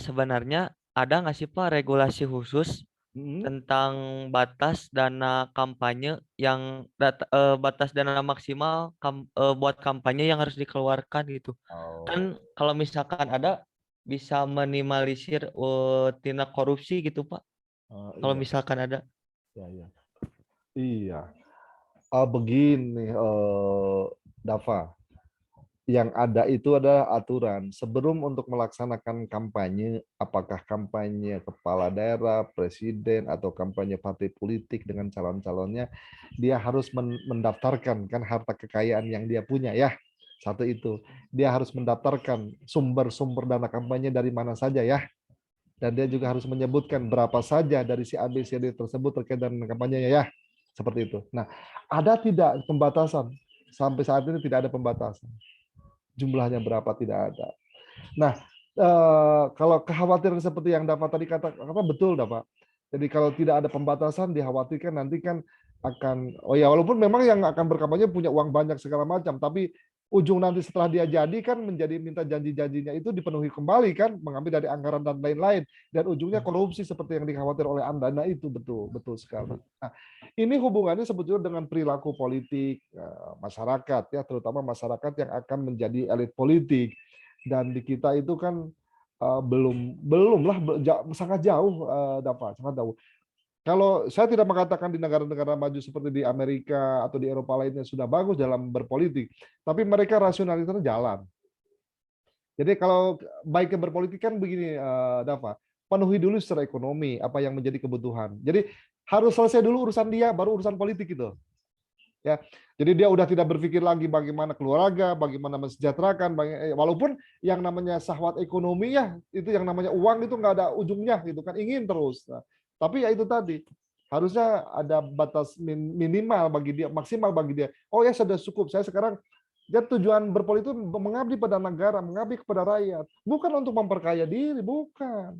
Sebenarnya ada nggak sih Pak regulasi khusus tentang batas dana kampanye yang batas dana maksimal buat kampanye yang harus dikeluarkan gitu? Kan kalau misalkan ada bisa minimalisir tindak korupsi gitu Pak. Kalau Iya. misalkan ada. Ya. Iya. Begini, Dava. Yang ada itu adalah aturan sebelum untuk melaksanakan kampanye, apakah kampanye kepala daerah, presiden, atau kampanye partai politik dengan calon-calonnya, dia harus mendaftarkan kan harta kekayaan yang dia punya ya. Satu itu, dia harus mendaftarkan sumber-sumber dana kampanye dari mana saja ya. Dan dia juga harus menyebutkan berapa saja dari si ABCD tersebut terkait dengan kampanyenya ya. Seperti itu. Nah, ada tidak pembatasan? Sampai saat ini tidak ada pembatasan. Jumlahnya berapa tidak ada. Nah, kalau kekhawatiran seperti yang Dava tadi kata betul, Dava. Jadi kalau tidak ada pembatasan, dikhawatirkan nanti kan akan, oh ya walaupun memang yang akan berkampanye punya uang banyak segala macam, tapi ujung nanti setelah dia jadi kan menjadi minta janji-janjinya itu dipenuhi kembali kan, mengambil dari anggaran dan lain-lain, dan ujungnya korupsi seperti yang dikhawatir oleh Anda. Nah itu betul sekali. Nah, ini hubungannya sebetulnya dengan perilaku politik masyarakat ya, terutama masyarakat yang akan menjadi elit politik. Dan di kita itu kan sangat jauh, Dava, sangat jauh. Kalau saya tidak mengatakan di negara-negara maju seperti di Amerika atau di Eropa lainnya sudah bagus dalam berpolitik, tapi mereka rasionalitasnya jalan. Jadi kalau baiknya berpolitik kan begini, Dava, penuhi dulu secara ekonomi apa yang menjadi kebutuhan. Jadi harus selesai dulu urusan dia, baru urusan politik itu. Ya, jadi dia udah tidak berpikir lagi bagaimana keluarga, bagaimana mensejahterakan, walaupun yang namanya syahwat ekonomi ya, itu yang namanya uang itu nggak ada ujungnya gitu kan, ingin terus. Nah, tapi ya itu tadi, harusnya ada batas minimal bagi dia, maksimal bagi dia. Oh ya sudah cukup, saya sekarang dia tujuan berpolitik itu mengabdi pada negara, mengabdi kepada rakyat, bukan untuk memperkaya diri, bukan.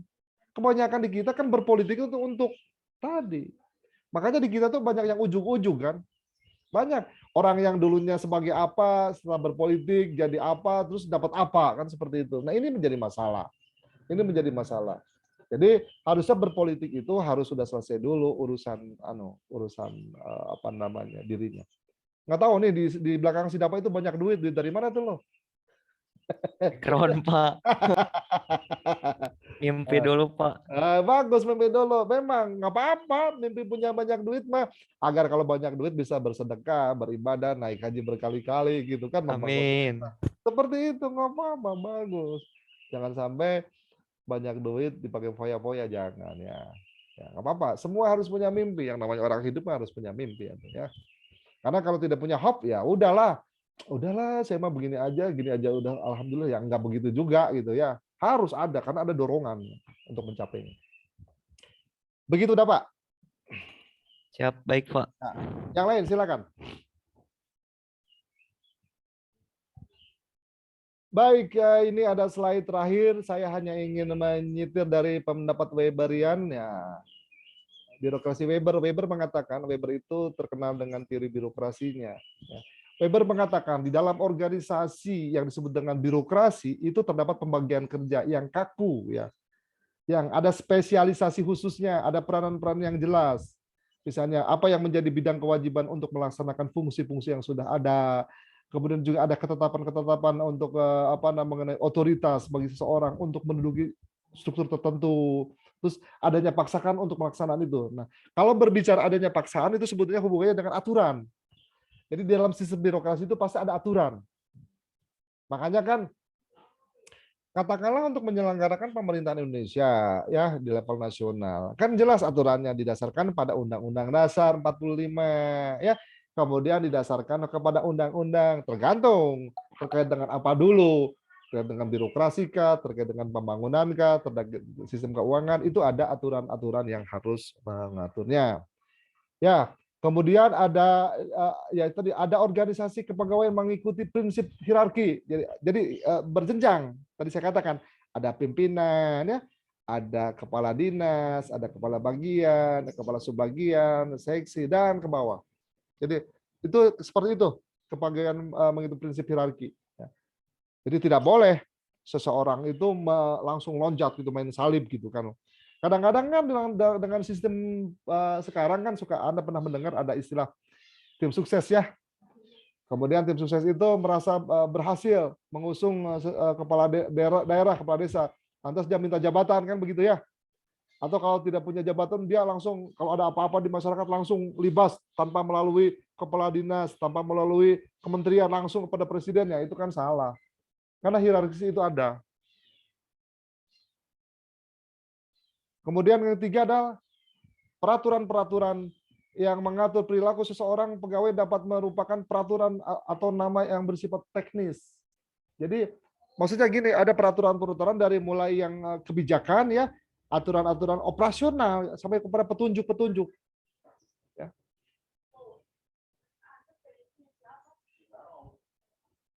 Kebanyakan di kita kan berpolitik itu untuk tadi. Makanya di kita tuh banyak yang ujug-ujug kan. Banyak orang yang dulunya sebagai apa, setelah berpolitik jadi apa, terus dapat apa, kan seperti itu. Nah, ini menjadi masalah. Ini menjadi masalah. Jadi harusnya berpolitik itu harus sudah selesai dulu urusan apa namanya dirinya. Nggak tahu nih di belakang si Dapa itu banyak duit dari mana tuh lo? Background, Pak. Mimpi dulu, Pak. Bagus mimpi dulu. Memang nggak apa-apa mimpi punya banyak duit mah, agar kalau banyak duit bisa bersedekah, beribadah, naik haji berkali-kali gitu kan. Amin. Seperti itu nggak apa-apa, bagus. Jangan sampai banyak duit dipakai foya-foya, jangan ya. Ya nggak apa-apa. Semua harus punya mimpi. Yang namanya orang hidup harus punya mimpi ya. Karena kalau tidak punya hope ya udahlah saya mah gini aja udah alhamdulillah, ya nggak begitu juga gitu ya. Harus ada karena ada dorongan untuk mencapainya. Begitu dah Pak. Siap, baik Pak. Nah, yang lain silakan. Baik, ini ada slide terakhir. Saya hanya ingin menyitir dari pendapat Weberian ya. Birokrasi Weber mengatakan, Weber itu terkenal dengan teori birokrasinya. Ya. Weber mengatakan di dalam organisasi yang disebut dengan birokrasi itu terdapat pembagian kerja yang kaku ya. Yang ada spesialisasi khususnya, ada peranan-peran yang jelas. Misalnya apa yang menjadi bidang kewajiban untuk melaksanakan fungsi-fungsi yang sudah ada. Kemudian juga ada ketetapan-ketetapan untuk mengenai otoritas bagi seseorang untuk menduduki struktur tertentu. Terus adanya paksaan untuk melaksanakan itu. Nah, kalau berbicara adanya paksaan itu sebetulnya hubungannya dengan aturan. Jadi di dalam sistem birokrasi itu pasti ada aturan. Makanya kan katakanlah untuk menyelenggarakan pemerintahan Indonesia ya di level nasional, kan jelas aturannya didasarkan pada Undang-Undang Dasar 45 ya. Kemudian didasarkan kepada undang-undang, tergantung terkait dengan apa dulu. Terkait dengan birokrasi kah, terkait dengan pembangunan kah, terkait sistem keuangan, itu ada aturan-aturan yang harus mengaturnya. Ya, kemudian ada tadi ada organisasi kepegawaian mengikuti prinsip hierarki. Jadi berjenjang. Tadi saya katakan ada pimpinan ya, ada kepala dinas, ada kepala bagian, kepala subbagian, seksi dan ke bawah. Jadi itu seperti itu kepegawaian mengikuti prinsip hierarki. Jadi tidak boleh seseorang itu langsung loncat gitu main salib gitu kan. Kadang-kadang kan dengan sistem sekarang kan suka Anda pernah mendengar ada istilah tim sukses ya. Kemudian tim sukses itu merasa berhasil mengusung kepala daerah, kepala desa. Lantas dia minta jabatan kan begitu ya. Atau kalau tidak punya jabatan dia langsung kalau ada apa-apa di masyarakat langsung libas tanpa melalui kepala dinas, tanpa melalui kementerian langsung kepada presidennya, itu kan salah. Karena hierarki itu ada. Kemudian yang ketiga adalah peraturan-peraturan yang mengatur perilaku seseorang pegawai dapat merupakan peraturan atau nama yang bersifat teknis. Jadi maksudnya gini, ada peraturan-peraturan dari mulai yang kebijakan ya, aturan-aturan operasional sampai kepada petunjuk-petunjuk. Ya.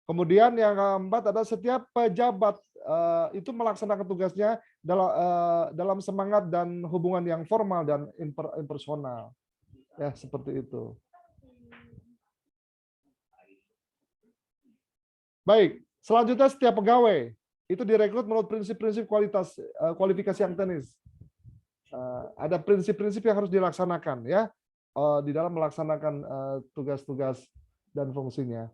Kemudian yang keempat adalah setiap pejabat itu melaksanakan tugasnya dalam semangat dan hubungan yang formal dan impersonal. Ya, seperti itu. Baik, selanjutnya setiap pegawai itu direkrut menurut prinsip-prinsip kualifikasi yang teknis. Ada prinsip-prinsip yang harus dilaksanakan ya di dalam melaksanakan tugas-tugas dan fungsinya.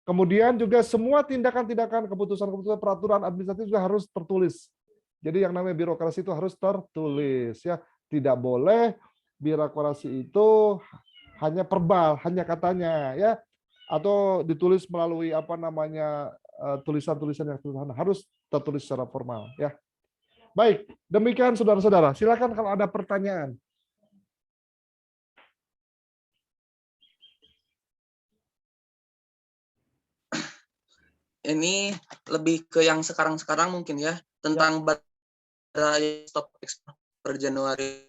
Kemudian juga semua tindakan-tindakan, keputusan-keputusan, peraturan administratif juga harus tertulis. Jadi yang namanya birokrasi itu harus tertulis ya. Tidak boleh birokrasi itu hanya verbal, hanya katanya ya, atau ditulis melalui tulisan-tulisan yang sederhana, harus tertulis secara formal ya. Baik, demikian saudara-saudara. Silakan kalau ada pertanyaan. ini lebih ke yang sekarang-sekarang mungkin ya, tentang bara stop ekspor per Januari.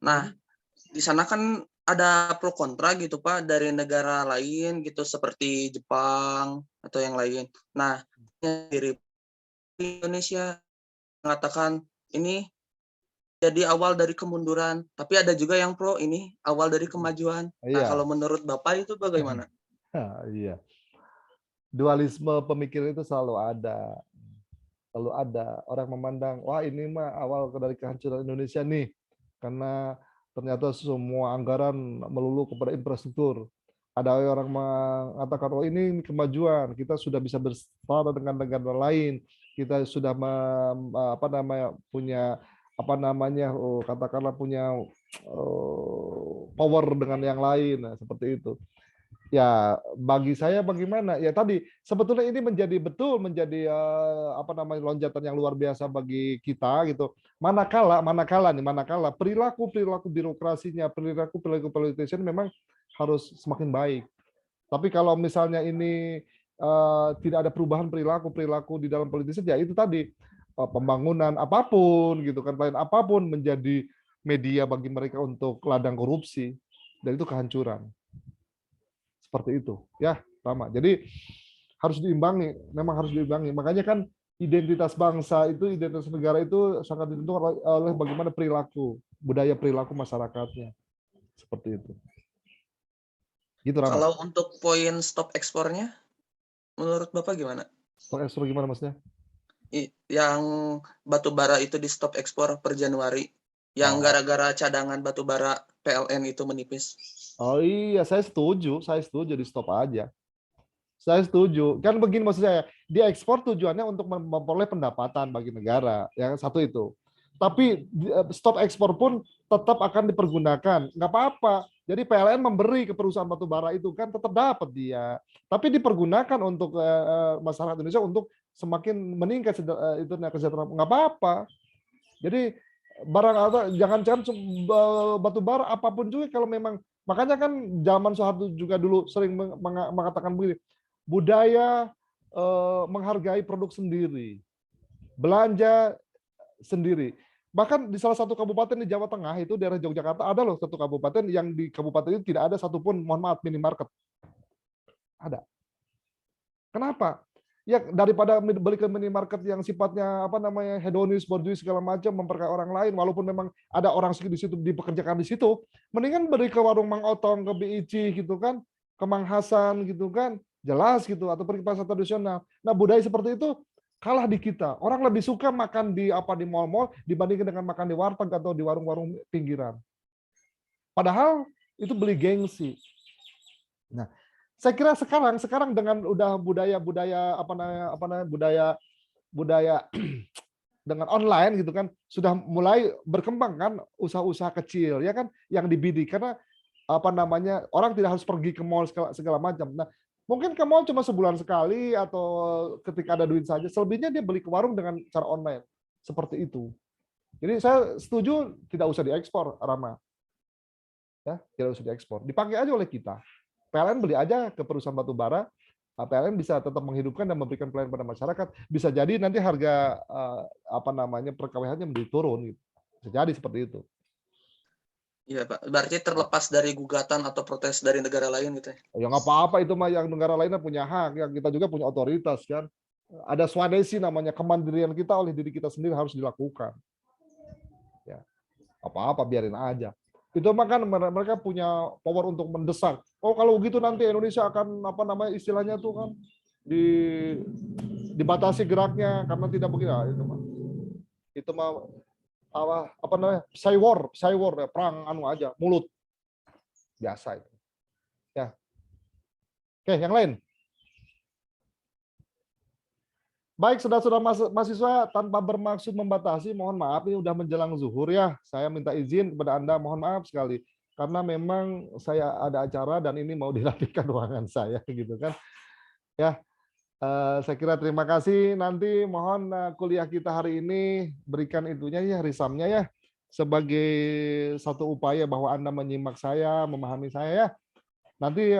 Nah, di sana kan ada pro kontra gitu Pak dari negara lain gitu seperti Jepang atau yang lain. Nah, dari Indonesia mengatakan ini jadi awal dari kemunduran, tapi ada juga yang pro ini awal dari kemajuan. Nah, Iya. kalau menurut Bapak itu bagaimana? Iya. Dualisme pemikiran itu selalu ada. Selalu ada. Orang memandang, wah ini mah awal dari kehancuran Indonesia nih. Karena ternyata semua anggaran melulu kepada infrastruktur. Ada orang mengatakan, oh ini kemajuan, kita sudah bisa bersetara dengan negara lain, kita sudah punya katakanlah punya power dengan yang lain, nah, seperti itu. Ya, bagi saya bagaimana? Ya tadi sebetulnya ini menjadi loncatan yang luar biasa bagi kita gitu. Manakala perilaku birokrasinya, perilaku politician memang harus semakin baik. Tapi kalau misalnya ini tidak ada perubahan perilaku di dalam politician, ya itu tadi pembangunan apapun gitu kan, lain apapun menjadi media bagi mereka untuk ladang korupsi, dan itu kehancuran. Seperti itu ya, Rama. Jadi harus diimbangi, memang harus diimbangi. Makanya kan identitas bangsa itu, identitas negara itu sangat ditentukan oleh bagaimana budaya perilaku masyarakatnya. Seperti itu. Gitu, Rama. Kalau untuk poin stop ekspornya, menurut Bapak gimana? Stop ekspor gimana maksudnya? Yang batu bara itu di stop ekspor per Januari, yang gara-gara cadangan batu bara PLN itu menipis. Oh iya, saya setuju di stop aja. Saya setuju. Kan begini maksud saya, dia ekspor tujuannya untuk memperoleh pendapatan bagi negara. Yang satu itu. Tapi stop ekspor pun tetap akan dipergunakan. Nggak apa-apa. Jadi PLN memberi ke perusahaan batubara itu kan tetap dapat dia. Tapi dipergunakan untuk masyarakat Indonesia untuk semakin meningkat itu kesejahteraan. Nggak apa-apa. Jadi barang atau jangan batubara apapun juga kalau memang, makanya kan zaman Soeharto juga dulu sering mengatakan begini, budaya menghargai produk sendiri, belanja sendiri. Bahkan di salah satu kabupaten di Jawa Tengah itu daerah Yogyakarta ada loh satu kabupaten yang di kabupaten itu tidak ada satupun, mohon maaf, minimarket. Ada. Kenapa? Ya daripada beli ke minimarket yang sifatnya hedonis, borjuis segala macam, memperkaya orang lain, walaupun memang ada orang di situ dipekerjakan di situ, mendingan beli ke warung Mang Otong, ke BIC gitu kan, ke Mang Hasan gitu kan, jelas gitu, atau pergi pasar tradisional. Nah budaya seperti itu kalah di kita. Orang lebih suka makan di mall-mall dibandingkan dengan makan di warteg atau di warung-warung pinggiran. Padahal itu beli gengsi. Nah, saya kira sekarang dengan udah budaya dengan online gitu kan sudah mulai berkembang kan usaha-usaha kecil ya kan yang dibidik, karena orang tidak harus pergi ke mall segala macam. Nah, mungkin ke mall cuma sebulan sekali atau ketika ada duit saja, selebihnya dia beli ke warung dengan cara online seperti itu. Jadi saya setuju tidak usah diekspor, Rama. Ya, tidak usah diekspor, dipakai aja oleh kita. PLN beli aja ke perusahaan batubara, PLN bisa tetap menghidupkan dan memberikan pelayanan pada masyarakat. Bisa jadi nanti harga perkawihannya menjadi turun gitu. Bisa jadi seperti itu. Iya Pak, berarti terlepas dari gugatan atau protes dari negara lain gitu ya? Ya nggak apa-apa itu mah, yang negara lainnya punya hak, yang kita juga punya otoritas kan. Ada swadesi namanya, kemandirian kita oleh diri kita sendiri harus dilakukan. Ya, apa-apa biarin aja. Itu mah kan mereka punya power untuk mendesak. Oh kalau begitu nanti Indonesia akan istilahnya tuh kan dibatasi geraknya karena tidak begini. Itu mah cyber ya, perang aja mulut biasa itu. Ya. Oke, yang lain. Baik, saudara-saudara mahasiswa, tanpa bermaksud membatasi, mohon maaf ini udah menjelang zuhur ya. Saya minta izin kepada Anda, mohon maaf sekali. Karena memang saya ada acara dan ini mau dirapikan ruangan saya gitu kan. Ya, saya kira terima kasih. Nanti mohon kuliah kita hari ini berikan itunya ya, risamnya ya. Sebagai satu upaya bahwa Anda menyimak saya, memahami saya ya. Nanti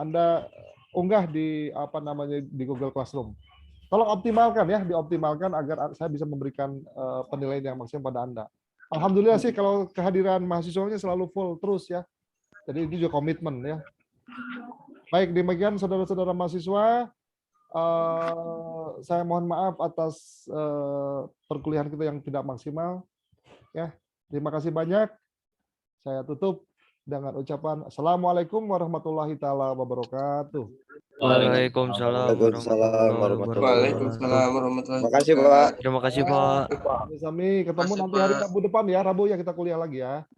Anda unggah di di Google Classroom. Tolong optimalkan ya, dioptimalkan agar saya bisa memberikan penilaian yang maksimal pada Anda. Alhamdulillah sih kalau kehadiran mahasiswanya selalu full terus ya. Jadi itu juga komitmen ya. Baik, demikian saudara-saudara mahasiswa, saya mohon maaf atas perkuliahan kita yang tidak maksimal. Ya, terima kasih banyak. Saya tutup dengan ucapan Assalamualaikum warahmatullahi taala wabarakatuh. Waalaikumsalam warahmatullahi wabarakatuh. Waalaikumsalam warahmatullahi Terima kasih, Pak. Terima kasih, Pak. Sami, ketemu Makasih, nanti hari Pak. Rabu depan ya, Rabu ya kita kuliah lagi ya.